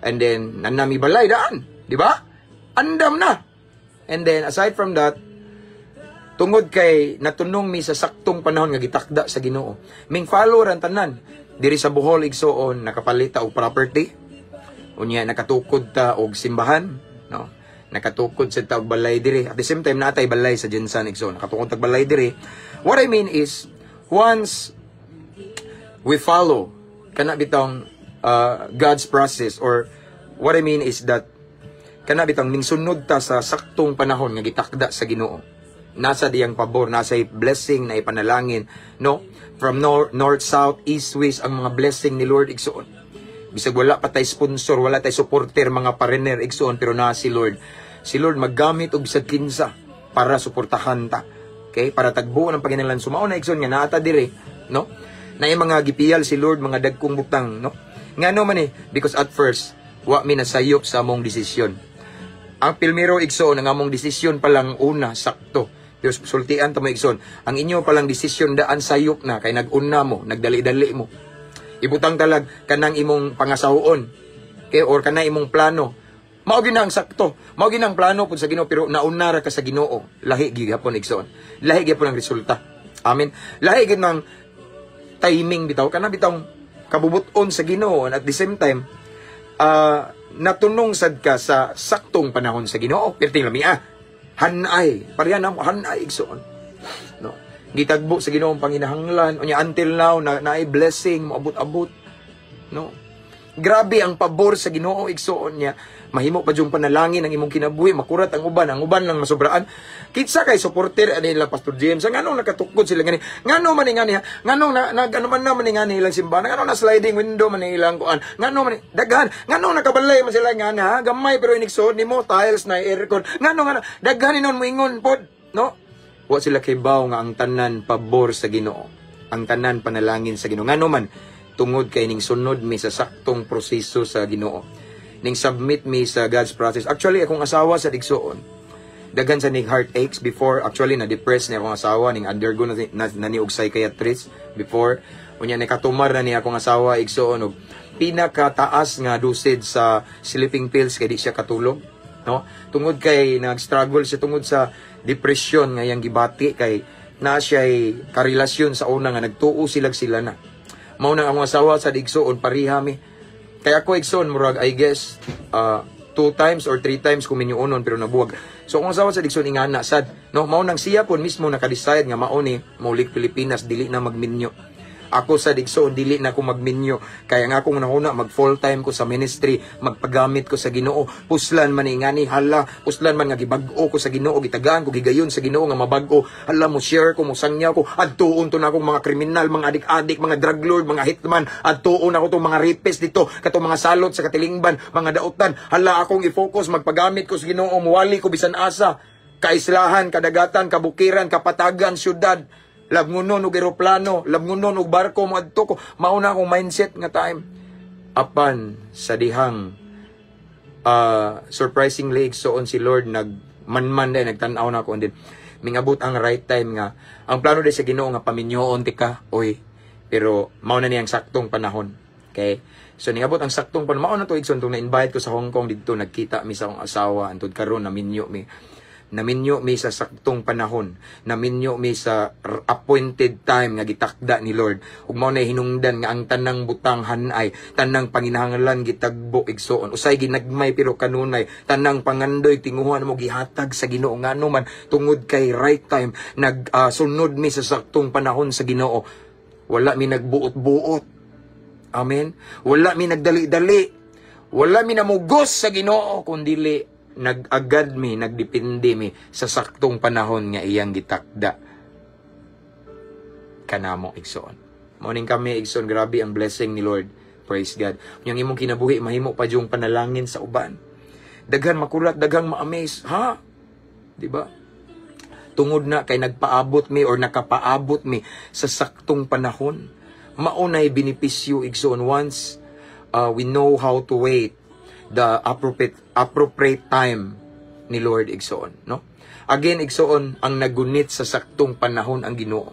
And then nanami balay daan, di ba? Andam na. And then aside from that, tungod kay natunong mi sa saktong panahon nga gitakda sa Ginoo. Ming follow ran tanan diri sa Bohol igsoon nakapalita og property. Unya nakatukod ta og simbahan, no? Nakatukod sa tawag balay diri. At the same time natay balay sa Jensan igsoon. Nakatukod tag balay diri. What I mean is, once we follow kana bitong God's process, or what I mean is that kana bitong ningsunod ta sa saktong panahon nga gitakda sa Ginoo. Nasa diyang pabor, nasa blessing na ipanalangin, no? From north, south, east, west ang mga blessing ni Lord igsoon. Bisag wala pa tay sponsor, wala tay supporter mga partner igsoon, pero na si Lord. Si Lord maggamit og bisag kinsa para suportahan ta. Okay, para tagbuo ng Panginoon sumaon na igsoon nga naata dire, no? Na yung mga gipiyal si Lord, mga dagkong butang, no? Ngano man because at first wa mi nasayop sa among desisyon. Ang pilmiro igsoon ang among desisyon pa lang una sakto. Pero sultian ta mo igsoon, ang inyo pa lang desisyon daan sayop na kay nag-una mo, nagdali-dali mo. Ibutang talag kanang imong pangasawon. Okay, or kanang imong plano. Mao ginang sakto. Mao ginang plano pud sa Ginoo pero nauna ra ka sa Ginoo. Lahi gihapon igsoon. Lahi gyapon ang resulta. Amen. Lahi gyud nang timing bitaw kana bitaw kabubuton sa Ginoo and at the same time natunong sad ka sa saktong panahon sa Ginoo. Perting lami hanay. Pareha na mo hanay igsoon. No. Gitagbo sa Ginoong panginahanglan unya until now naay blessing moabot-abot. No. Grabe ang pabor sa Ginoo igsoon niya. Mahimo pa jung panalangin ang imong kinabuhi, makurat ang uban lang masobraan. Kitsa kay supporter nila Pastor James, nganong nakatukod sila gani. Ngano man ngani ha? Nganong ano man na man ngani ilang simbahan. Nganong na sliding window man ilang kuan. Nganong man daghan, nganong nakabalay man sila ngana ha? Gamay pero inigsod nimo tiles na aircon. Nganong daghan inon moingon pod, no? Wa sila kay baw nga ang tanan pabor sa Ginoo. Ang tanan panalangin sa Ginoo. Ngano man tungod kay ning sunod mi sa saktong proseso sa Ginoo. Ning submit me sa God's process. Actually, akong asawa sa digsoon, daghan sa ning heartaches before. Actually, na-depress ni akong asawa, ning undergo na niog psychiatrist before. Unya, nakatumar na ni akong asawa, igsoon, og pinakataas nga dosage sa sleeping pills, kay di siya katulog. No? Tungod kay, nag-struggle siya tungod sa depression nga yang gibati, kay na siya'y karelasyon sa una nga nagtuo sila na. Mao nang akong asawa sa digsoon, parihami. Kaya ako igsoon, murag, I guess, 2 times or 3 times kung minyuonon, pero nabuwag. So, kung asawa sa digsoon, ingana, sad. No, maunang siya po mismo nakadecide nga mauni, maulik Pilipinas, dili na magminyo. Ako sa igsoon dili na ko magminyo, kaya nga akong nahuna mag full time ko sa ministry, magpagamit ko sa Ginoo. Puslan man ingani hala, puslan man nga gibag-o ko sa Ginoo, gitagaan ko gigayon sa Ginoo nga mabag-o. Hala mo share ko, mo sangya ko, adtuon to na akong mga kriminal, mga adik-adik, mga drug lord, mga hitman, adtuon ako tong mga rapist dito, katong mga salot sa katilingban, mga dautan. Hala akong i-focus, magpagamit ko sa Ginoo, muwali ko bisan asa. Kaislahan, kadagatan, kabukiran, kapatagan, syudad, labngunon og eroplano, labngunon og barko, moadto ko. Mauna akong mindset nga time. Apan sa dihang surprisingly igsoon si Lord nagmanman din, nagtan-aw na ako din. Mingabot ang right time nga. Ang plano din sa Ginoo nga paminyoon ti ka, oy. Pero mauna niyang saktong panahon. Okay? So ningabot ang saktong panahon. Mauna to igsoon tong na-invite ko sa Hong Kong dito, nagkita mi sa akong asawa, antod karon naminyo mi. Naminyo mi sa saktong panahon, naminyo mi sa appointed time nga gitakda ni Lord. Ug mao na hinungdan nga ang tanang butang hanay, tanang panginahanglan gitagbo igsoon. Usay ginagmay pero kanunay, tanang pangandoy tinguhan mo gihatag sa Ginoo ngano man tungod kay right time sunod mi sa saktong panahon sa Ginoo. Wala mi nagbuot-buot. Amen. Wala mi nagdali-dali. Wala mi namugos sa Ginoo kundi nag-agad mi, nagdepende mi sa saktong panahon nga iyang gitakda kanamo igsoon. Morning kami igsoon, grabe ang blessing ni Lord. Praise God. Yung imong kinabuhi mahimo pa yung panalangin sa uban. Daghan makulat, daghang ma-amaze, ha? Di ba? Tungod na kay nagpaabot mi or nakapaabot mi sa saktong panahon. Maunay benepisyo igsoon once we know how to wait the appropriate time ni Lord igsoon, no? Again igsoon ang nagunit sa saktong panahon ang Ginoo.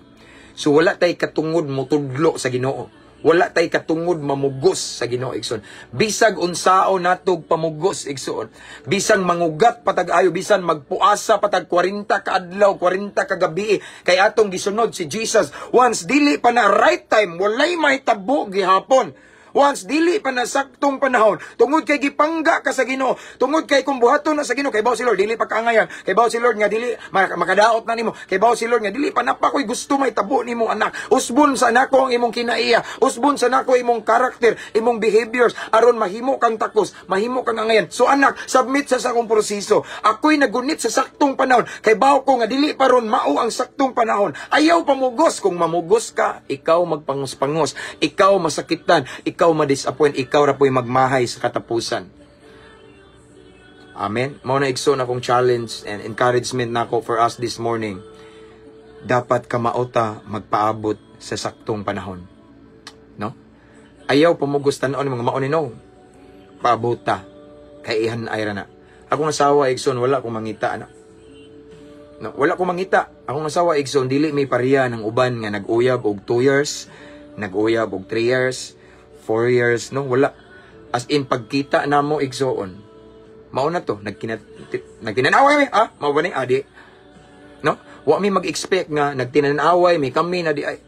So wala tay katungod mo tudlo sa Ginoo. Wala tay katungod mamugos sa Ginoo igsoon. Bisag unsao natog pamugos igsoon. Bisang mangugat patag ayo, bisan magpuasa patag 40 ka adlaw, 40 ka gabi kay atong gisunod si Jesus. Once dili pa na right time, walay mahitabo gihapon. Once dili pa na saktong panahon, tungod kay gipangga ka sa Ginoo, tungod kay kung buhaton na sa Ginoo, kay bawo si Lord dili pa kaangayan, kay bawo si Lord nga dili makadaot na nimo, kay bawo si Lord nga dili pa napakoy gusto may tabo nimo anak. Usbon sa nako ang imong kinaiya, usbon sa nako imong karakter, imong behaviors aron mahimo kang takos, mahimo kang angayan. So anak, submit sa akong proseso. Ako'y nagunit sa saktong panahon, kay bawo ko nga dili pa ron mao ang saktong panahon. Ayaw pamugos, kung mamugos ka, ikaw magpangos-pangos, ikaw masakitan, ikaw ma-disappoint, ikaw ra po'y magmahay sa katapusan. Amen. Mao na igsoon akong challenge and encouragement nako for us this morning. Dapat ka maota magpaabot sa saktong panahon. No? Ayaw pamugos tan-on mga mauni no. Paabot ta kay ihan ay ra na. Akong asawa igsoon wala ko mangita ana. No, wala ko mangita. Akong asawa igsoon dili may pareha ng uban nga nag-uyab og 2 years, nag-uyab og 3 years. 4 years, no? Wala. As in, pagkita na mo, igsoon. Mauna to, nagtinanaway, mawaning adi. No? Wa mi mag-expect nga, nagtinanaway, may kami na di ay.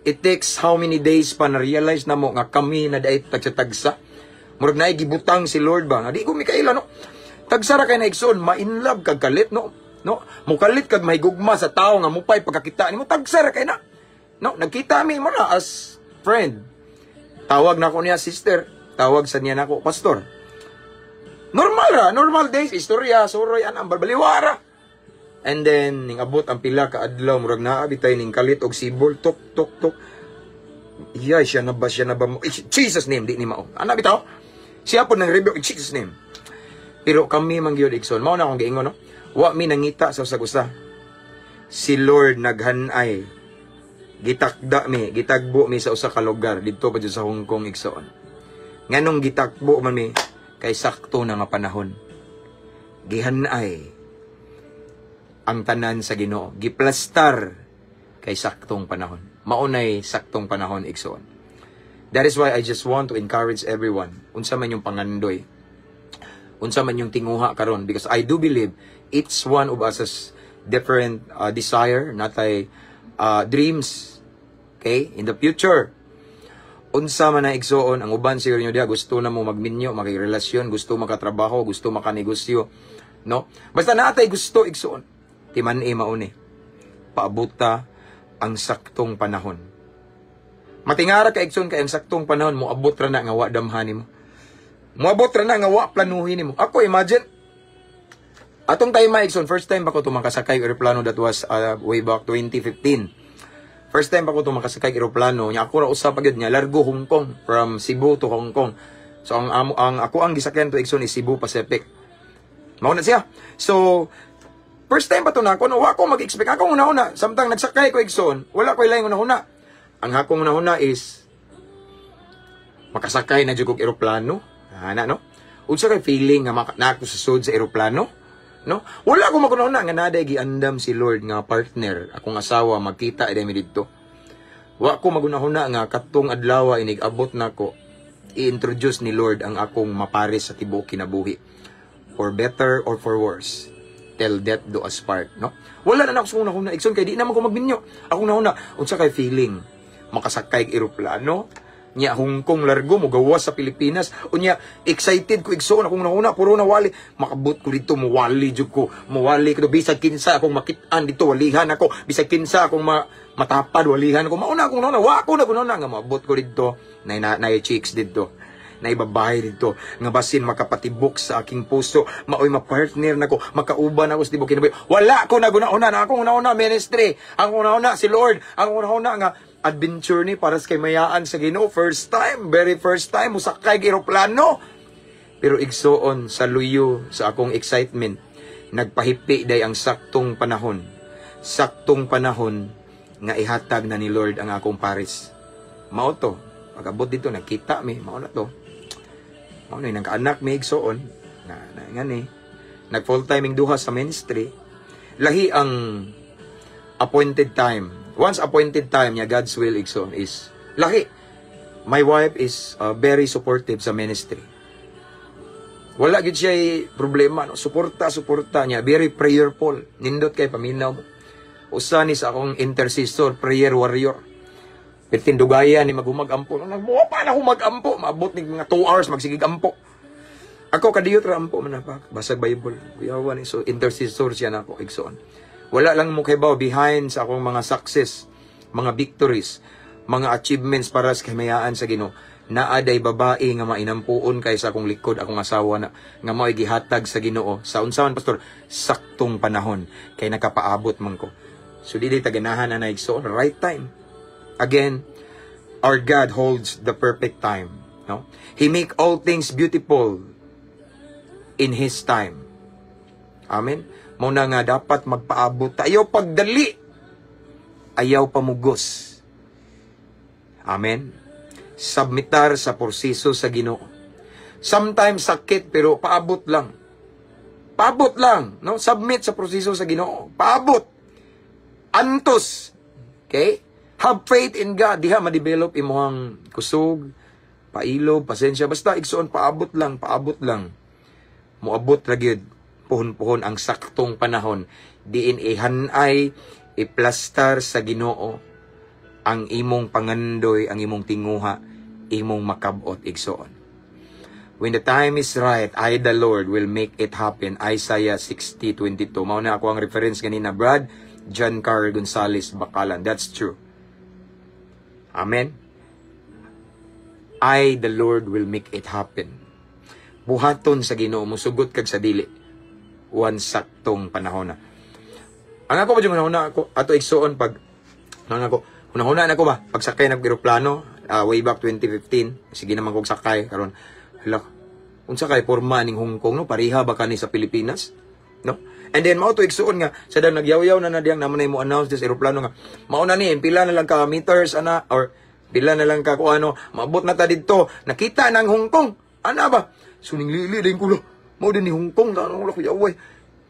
It takes how many days pa na-realize na mo, nga kami na di ay tagsa-tagsa. Murag na gibutang si Lord ba? Nga di ko mikaila, no? Tagsara kay na igsoon, ma-inlove kag kalit, no? No? Mukalit kag mahigugma sa tao nga mupay pagkakita ni mo, tagsara kay na. No? Nagkita mi mo na as friend. Tawag na ko niya sister, tawag sa niya na ko pastor. Normal ra, normal days, istorya, suroy, anang balbaliwara. And then, ning abot ang pila ka adlaw, murag naabitay ning kalit og sibol, tok, tok, tok. Iyay, siya na ba, Jesus name, di ni mao. Ano bitaw? Siya po nang review, Jesus name. Pero kami mangyod igsoon, mao na akong giingon, no? Wa mi nangita sa usa-usa. Si Lord naghanay. Gitakda mi, gitagbo mi sa usa ka lugar dito pa sa Hong Kong igsoon. Nganong gitakbo man mi kay sakto na nga panahon. Gihanay ang tanan sa Ginoo, giplastar kay saktong panahon. Maunay saktong panahon igsoon. That is why I just want to encourage everyone. Unsa man yung pangandoy, unsa man yung tinguha karon, because I do believe each one of us has different desire, natay dreams, okay, in the future. Unsa man na igsoon, ang uban siguro nyo diya, gusto na mo magminyo, makirelasyon, gusto makatrabaho, gusto makanegosyo, no? Basta natay gusto igsoon, timan mauni, paabuta ang saktong panahon. Matingara ka igsoon kay ang saktong panahon mo abot ra na nga wa damhan mo. Moabot ra na nga wa planuhin nimo. Ako imagine atong time igsoon first time ba ko tumakasakay eroplano that was way back 2015. First time pa ko tumakasakay eroplano nya ako ra usa pa gyud nya largo Hong Kong from Cebu to Hong Kong. So ang ako ang gisakyan to igsoon is Cebu Pacific. Mao na siya. So first time pa to na ako no wa ko mag-expect ako una-una samtang nagsakay ko igsoon wala ko ilaing una-una. Ang akong una-una is makasakay na jud kog eroplano. Ana no. Unsa kay feeling nga na ako susud sa eroplano? No? Wala ko maguna-una nga naday giandam si Lord nga partner akong asawa magkita mi didto. Wa ko maguna-una nga katong adlaw inig abot nako i-introduce ni Lord ang akong mapares sa tibuok kinabuhi. For better or for worse, till death do us part, no? Wala na ako sa una-una igsoon kay di naman ko magbinyo. Ako na-una unsa kay feeling makasakay eroplano nya Hong Kong largo mo gawas sa Pilipinas unya excited ko igsoon akong nauna puro nawali makabot ko dito mawali jud ko mawali ko bisag kinsa akong makit-an dito walihan ako bisag kinsa akong matapad walihan ko mauna akong nauna wa ko na nga maabot ko dito na chicks dito na ibabahay dito nga basin makapatibok sa aking puso maoy ma-partner nako makauban ako sa tibok kinabuhi wala ko na guna-una na akong una ministry ang una-una si Lord ang una-una nga adventure ni para sa kamayaan sa Ginoo first time very first time musakay eroplano pero igsoon sa luyo sa akong excitement nagpahipi day ang saktong panahon nga ihatag na ni Lord ang akong pares mao to pagabot dito nakita mi mao na to mao na nang kaanak mi igsoon na ngani nag full timing duha sa ministry lahi ang appointed time. Once appointed time niya, God's will igsoon is lahi. My wife is very supportive sa ministry. Wala gid siya problema. No? Suporta niya. Very prayerful. Nindot kay paminaw mo. Usa ni sa akong intercessor, prayer warrior. Pitindugaya ni maghumagampo. Nagbuha pa na humagampo. Maabot ni mga 2 hours magsigig ampo. Ako kadiyot ra ampo manapak. Basag Bible. Kuyawan so intercessor siya na ako igsoon. Wala lang mo kaybaw behind sa akong mga success, mga victories, mga achievements para sa kamayaan sa Ginoo. Naaday babae nga mainampuon kay sa akong likod, akong asawa na nga mao'y gihatag sa Ginoo. Sa unsaon pastor, saktong panahon kay nakapaabot man ko. So dili ta ganahan na igsoon, right time. Again, our God holds the perfect time, no? He make all things beautiful in His time. Amen. Muna nga dapat magpaabot tayo pagdali. Ayaw pamugos. Amen. Submitar sa proseso sa Ginoo. Sometimes sakit pero paabot lang. Paabot lang, no? Submit sa proseso sa Ginoo. Paabot. Antos. Okay? Have faith in God. Diha ma-develop imong kusog, pailob, pasensya. Basta igsoon paabot lang. Moabot ra gyud. Puhon-puhon ang saktong panahon diin ihanay iplastar sa Ginoo ang imong pangandoy ang imong tinguha imong makabot igsoon. When the time is right, I the Lord will make it happen. Isaiah 60:22. Mao na ako ang reference ganina Brad John Carl Gonzales Bakalan. That's true. Amen. I the Lord will make it happen. Buhaton sa Ginoo musugot kag sa dili one saktong panahon na. Ang ako pa dyan, una ako, ato igsoon pag, una na ako ba, pagsakay ng eroplano, way back 2015, sige naman kong sakay, karon hala, unsa kay forma ning Hong Kong, no? Pariha ba kani sa Pilipinas? No? And then, mao to igsoon nga, sa dang nagyaw-yaw na diyang naman na mo announce this eroplano nga, mauna ni, pila na lang ka meters, ana, or pila na lang ka kung ano, maabot na ta dito, nakita ng Hong Kong, ana ba? Suning lili, din kulo, mao din ni Hong Kong, tanong ko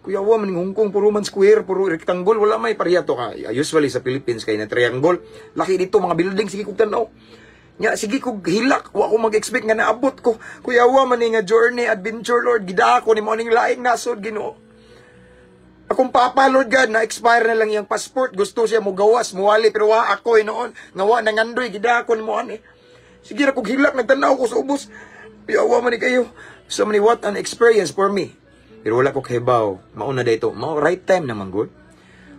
kuyawa man ning Hong Kong, puro man square, puro rectangle, wala may pariya to ka. Usually sa Philippines kay na triangle, laki dito mga building, sige kog tanaw. Nya sige kog hilak, wa ko mag-expect nga naabot ko. Kuyawa man ni nga journey, adventure Lord, gidako ni mo ning laing nasod Ginoo. Akong papa Lord God, na expire na lang iyang passport, gusto siya mo gawas, muwali pero wa ako noon, nga wa nangandoy gidako ni mo ani. Sige ra kog hilak, nagtanaw ko sa ubos. Kuyawa man ni kayo. So many what an experience for me. Pero wala ko kahibaw. Mauna dito. Right time naman, good.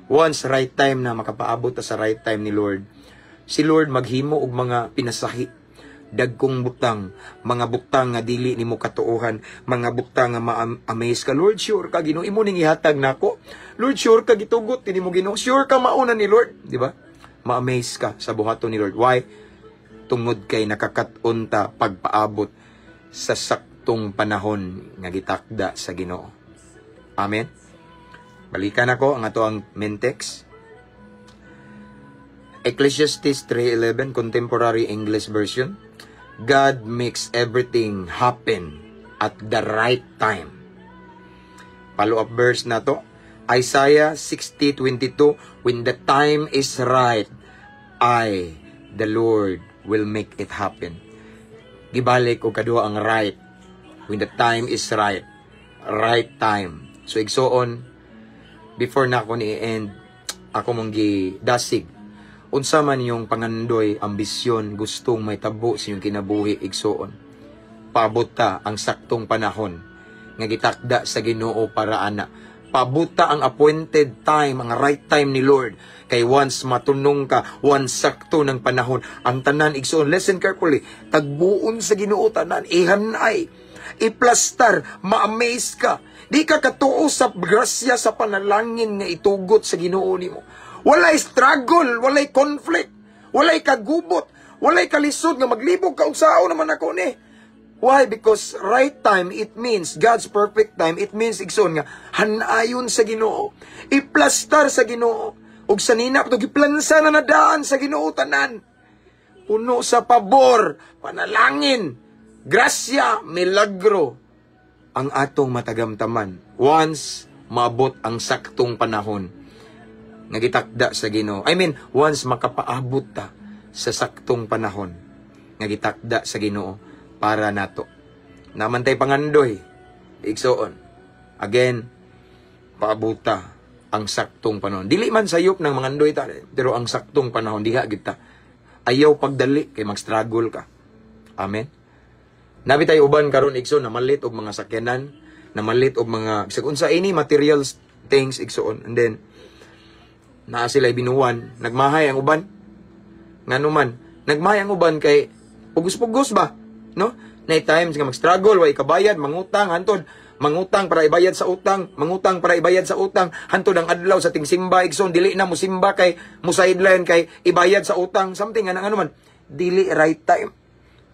Once right time na makapaabot sa right time ni Lord, si Lord maghimo og mga pinasahi, dagkong butang, mga butang nga dili nimo katuohan, mga butang nga ma-amaze ka. Lord, sure ka Ginoo imo ning ihatag nako. Lord, sure ka gitugot nimo Ginoo. Sure ka mauna ni Lord, di ba? Ma-amaze ka sa buhaton ni Lord. Why? Tungod kay nakakaton ta pagpaabot sa saktong panahon nga gitakda sa Ginoo. Amen. Balikan ako ang ato ang main text. Ecclesiastes 3:11, Contemporary English Version. God makes everything happen at the right time. Follow-up verse na to. Isaiah 60:22, when the time is right, I, the Lord, will make it happen. Gibalik o kadua ang right. When the time is right. Right time. So, igsoon, before na ako ni-end, ako mong gidasig. Unsa man yung pangandoy, ambisyon, gustong may tabo sa iyong kinabuhi, igsoon. Pabuta ang saktong panahon nga gitakda sa Ginoo para ana. Pabuta ang appointed time, ang right time ni Lord. Kay once matunong ka, once sakto ng panahon, ang tanan igsoon. Listen carefully. Tagbuon sa Ginoo tanan, ihanay, iplastar, ma-amaze ka. Di ka katuo sa grasya sa panalangin nga itugot sa Ginoo nimo. Walay struggle, walay conflict, walay kagubot, walay kalisod nga maglibog ka unsao naman ako ni. Why? Because right time, it means God's perfect time. It means igsoon nga hanayon sa Ginoo, iplastar sa Ginoo, ug sanina to giplansa na nadaan sa Ginoo tanan. Puno sa pabor, panalangin, grasya, milagro ang atong matagamtaman once maabot ang saktong panahon nga gitakda sa Ginoo. Once makapaabot ta sa saktong panahon nga gitakda sa Ginoo para nato. Namantay pangandoy, igsoon. Again, paabuta ang saktong panahon. Dili man sayop ng mangandoy ta, pero ang saktong panahon diha gid ta. Ayaw pagdali kay mag-struggle ka. Amen. Nabi tayo uban karon igsoon na malit og mga sakyanan, na malit og mga bisag unsa ini materials things igsoon. And then naa sila binuwan, nagmahay ang uban. Ngano man, nagmahay ang uban kay pugos-pugos ba, no? Nay times nga mag-struggle, way kabayad, mangutang hantod, mangutang para ibayad sa utang, mangutang para ibayad sa utang, hantod ang adlaw sa tingsimba igsoon, dili na mo simba kay mo sideline kay ibayad sa utang, something ano man. Dili right time.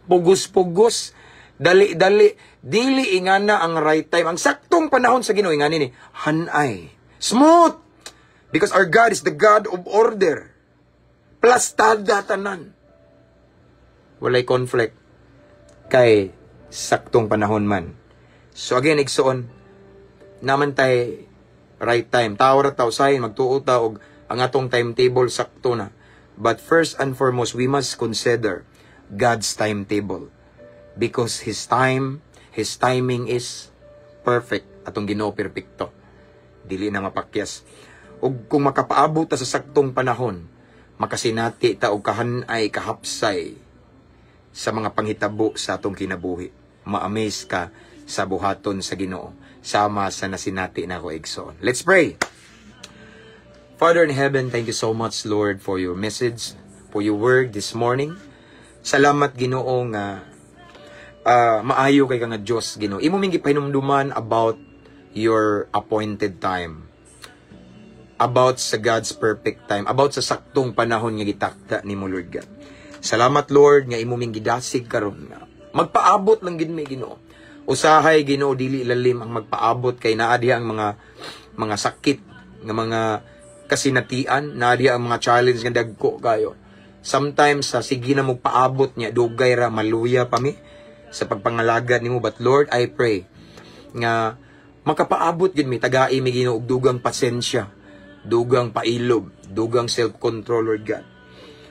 Pugos-pugos. Dali-dali, dili ingana ang right time. Ang saktong panahon sa Ginoo ingani ni hanay. Smooth. Because our God is the God of order. Plastada tanan. Walay conflict kay saktong panahon man. So again, igsoon, naman tay right time. Tao ra sayin magtuo ta og ang atong timetable sakto na. But first and foremost, we must consider God's timetable. Because His timing is perfect. Atong Ginoo perpekto. Dili na mapakyas. Ug kung makapaabot ta sa saktong panahon, makasinati ta og kahanay, kahapsay sa mga panghitabo sa atong kinabuhi. Ma-amaze ka sa buhaton sa Ginoo. Sama sa nasinati na ko igsoon. Let's pray. Father in heaven, thank you so much, Lord, for your message, for your word this morning. Salamat Ginoo nga maayo kay ka nga Diyos, Ginoo. Imo mingi pahinumduman about your appointed time. About sa God's perfect time. About sa saktong panahon nga gitakda nimo, Lord God. Salamat, Lord, nga imo ming gidasig karon nga magpaabot lang gid mi, Ginoo. Usahay, Ginoo, dili lalim ang magpaabot kay naa diha ang mga sakit, nga mga kasinatian, naa diha ang mga challenge nga dagko kayo. Sometimes sige na mo paabot niya, dugay ra maluya pa mi sa pagpangalagad nimo. But Lord, I pray nga makapaabot gid mi, tagai mi Ginoo og dugang pasensya, dugang pailob, dugang self-control, Lord God.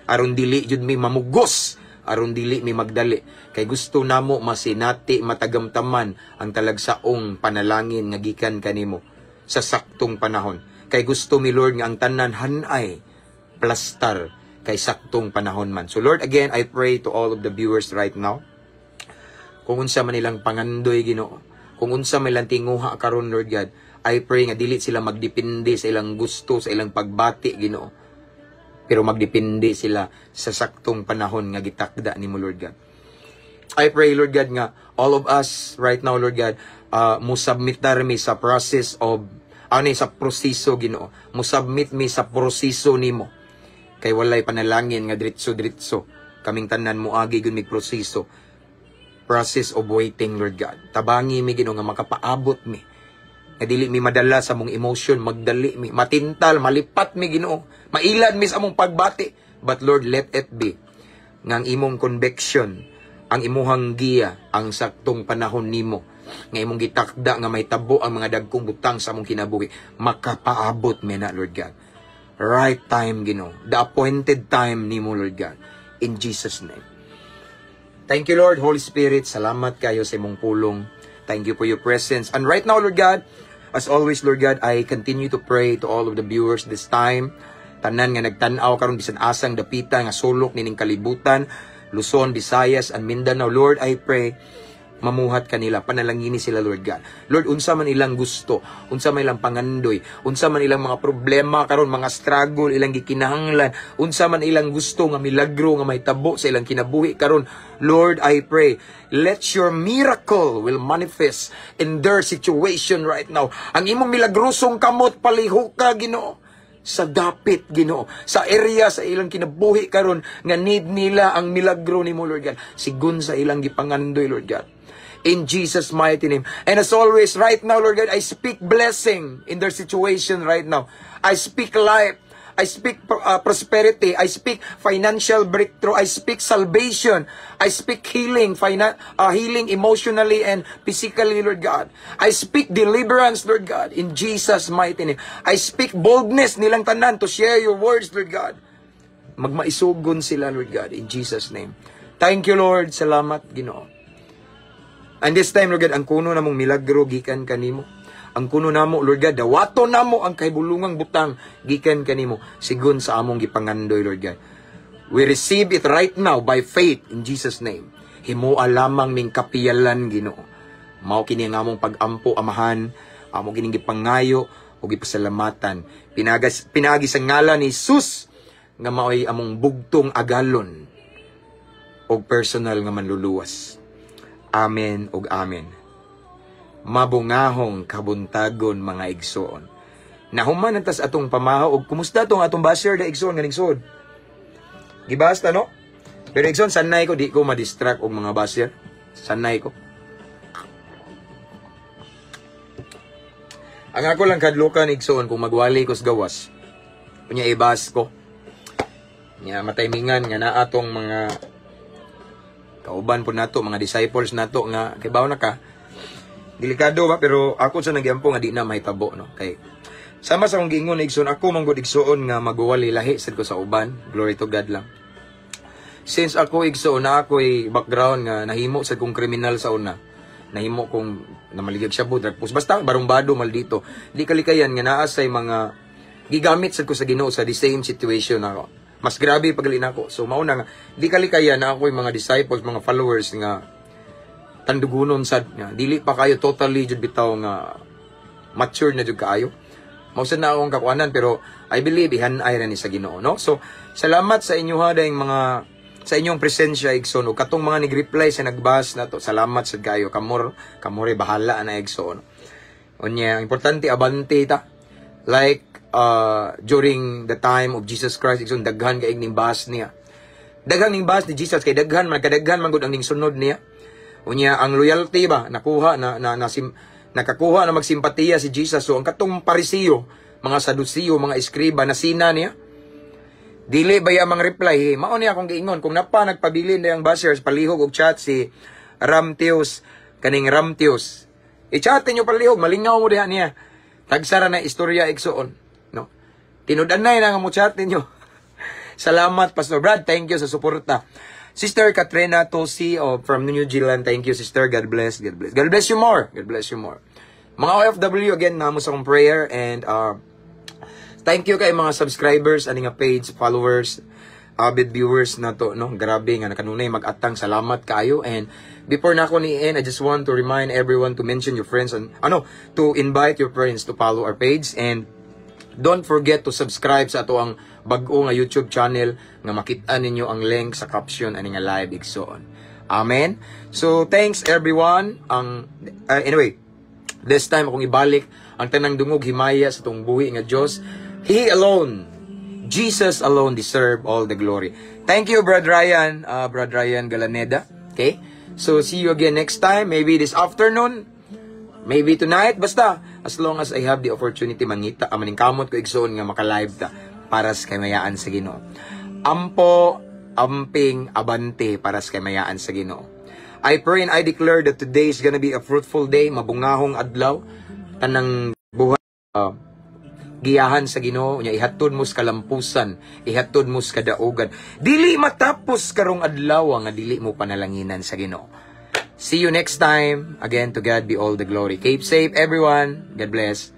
Aron dili jud mi mamugos, aron dili mi magdali. Kay gusto namo masinati, matagamtaman ang talagsaong panalangin nga gikan kanimo sa saktong panahon. Kay gusto mi, Lord, nga ang tanan hanay plastar kay saktong panahon man. So Lord, again, I pray to all of the viewers right now. Kung unsa man nilang pangandoy, Ginoo, kung unsa man nilang tinguha karon, Lord God, I pray nga dili sila magdepende sa ilang gusto, sa ilang pagbati, Ginoo. pero magdepende sila sa saktong panahon nga gitakda nimo, Lord God. I pray, Lord God, nga all of us right now, Lord God, musubmitar mi sa process of, sa proseso, Ginoo. Musubmit mi sa proseso nimo. Kay walay panalangin nga diretso-diretso. Kaming tanan mo agi gun mig proseso. Process of waiting, Lord God. Tabangi mi, Ginoo, nga makapaabot mi. Nga dili mi madala sa mong emotion, magdali mi, matintal, malipat mi, Ginoo. Mailad mi sa among pagbati. But Lord, let it be nga ang imong conviction, ang imuhang giya, ang saktong panahon nimo, nga imong gitakda nga may tabo ang mga dagkong butang sa among kinabuhi, makapaabot mi na, Lord God. Right time, Ginoo. The appointed time nimo, Lord God. In Jesus' name. Thank you, Lord. Holy Spirit, salamat kayo sa imong pulong. Thank you for your presence. And right now, Lord God, as always, Lord God, I continue to pray to all of the viewers this time. Tanan nga nagtanaw karon bisan asang dapita nga sulok nining kalibutan, Luzon, Visayas, and Mindanao. Lord, I pray, mamuhat kanila, panalangini sila, Lord God. Lord, unsa man ilang gusto, unsa man ilang pangandoy, unsa man ilang mga problema karon, mga struggle, ilang gikinahanglan, unsa man ilang gusto nga milagro nga may tabo sa ilang kinabuhi karon, Lord, I pray, let your miracle will manifest in their situation right now. Ang imong milagrosong kamot, palihok ka, Ginoo. Sa dapit, Ginoo, sa area sa ilang kinabuhi karon nga need nila ang milagro nimo, Lord God, sigun sa ilang gipangandoy, Lord God, in Jesus' mighty name. And as always, right now, Lord God, I speak blessing in their situation right now. I speak life, I speak prosperity, I speak financial breakthrough, I speak salvation, I speak healing, healing emotionally and physically, Lord God. I speak deliverance, Lord God, in Jesus' mighty name. I speak boldness nilang tanan to share your words, Lord God. Magmaisugon sila, Lord God, in Jesus' name. Thank you, Lord. Salamat, Ginoo. And this time, Lord God, ang kuno namong milagro gikan kanimo. Ang kuno namo, Lord God, dawato namo ang kahibulungang butang gikan kanimo sigun sa among gipangandoy, Lord God. We receive it right now by faith in Jesus' name. Himoa lamang ning kapiyalan, Ginoo. Mao kini ang among pag-ampo, Amahan, amo kining gipangayo o gipasalamatan. Pinagi sa ngalan ni Jesus nga mao'y among bugtong agalon o personal nga manluluwas. Amen ug amen. Mabungahong kabuntagon mga igsoon. Nahuman natas atong pamahaw og kumusta tong atong basher da igsoon nga nigsoon. Gibasta no? Pero igsoon sanay ko di ko ma-distract og mga basher. Sanay ko. Ang ako lang kadlukan igsoon kung magwali ko sa gawas. Kunya ibas ko. Nya mataymingan nga naa atong mga kauban po nato, mga disciples nato nga kay bawo na ka. Delikado ba, pero ako sa nagyampo nga di na mahitabo, no? Kay sama sa akong giingon igsoon, ako manggod igsoon nga magwali lahi sad ko sa uban. Glory to God lang. Since ako igsoon na ako'y background nga nahimo sad kong kriminal sa una. Nahimo kong namaligag siya po, drug post. Basta barumbado maldito. Di kalikayan nga naa say mga gigamit sad ko sa Ginoo sa the same situation ako. Mas grabe pagali nako. So mauna nga di kalikayan na ako'y mga disciples, mga followers nga tandugunon sad nga dili pa kayo totally jud bitaw nga mature na jud kaayo. Mausan na akong kakuanan pero I believe ihanay ra ni sa Ginoo, no? So salamat sa inyo ha dayong mga sa inyong presensya igsoon ug katong mga nag-reply sa nagbas nato. Salamat sad kayo. Kamore bahala na igsoon. Unya importante abante ta. Like during the time of Jesus Christ igsoon daghan kay ning bas niya. Daghan ning bas ni Jesus kay daghan man kadaghan man gud ang ning sunod niya. Unya ang loyalty ba nakuha nakakuha na magsimpatiya si Jesus. So ang katong Parisiyo, mga Sadusiyo, mga Eskriba na sina niya dili baya mang reply. Mao niya akong giingon kung napa nagpabilin dayang bashers palihog og chat si Ramteus kaning Ramteus. I-chat niyo palihog malingaw mo diha niya. Tagsara na istorya igsoon, no? Tinud-anay na nga mo chat ninyo. Salamat Pastor Brad, thank you sa suporta. Sister Katrina Tosi from New Zealand, thank you sister. God bless, God bless. God bless you more. God bless you more. Mga OFW again, namo sa akong prayer and thank you kay mga subscribers, ani nga page, followers, avid viewers na to, no? Grabe nga nakanunay mag-atang salamat kayo. And before na ako ni end, I just want to remind everyone to mention your friends and to invite your friends to follow our page. And Don't forget to subscribe sa ato ang bag-o nga YouTube channel nga makita ninyo ang link sa caption ani nga live igsoon. Amen. So thanks everyone. Anyway, this time akong ibalik ang tanang dungog himaya sa tong buhi nga Dios. He alone, Jesus alone deserve all the glory. Thank you, Brad Ryan Galaneda. Okay? So see you again next time, maybe this afternoon, maybe tonight, basta as long as I have the opportunity mangita, maningkamot ko igsoon nga maka-live ta para sa kamayaan sa Ginoo. Ampo, amping, abante para sa kamayaan sa Ginoo. I pray and I declare that today is gonna be a fruitful day, mabungahong adlaw, tanang buhay, giyahan sa Ginoo, nya ihatod mo sa kalampusan, ihatod mo sa kadaugan. Dili matapos karong adlaw nga dili mo panalanginan sa Ginoo. See you next time. Again, to God be all the glory. Keep safe, everyone. God bless.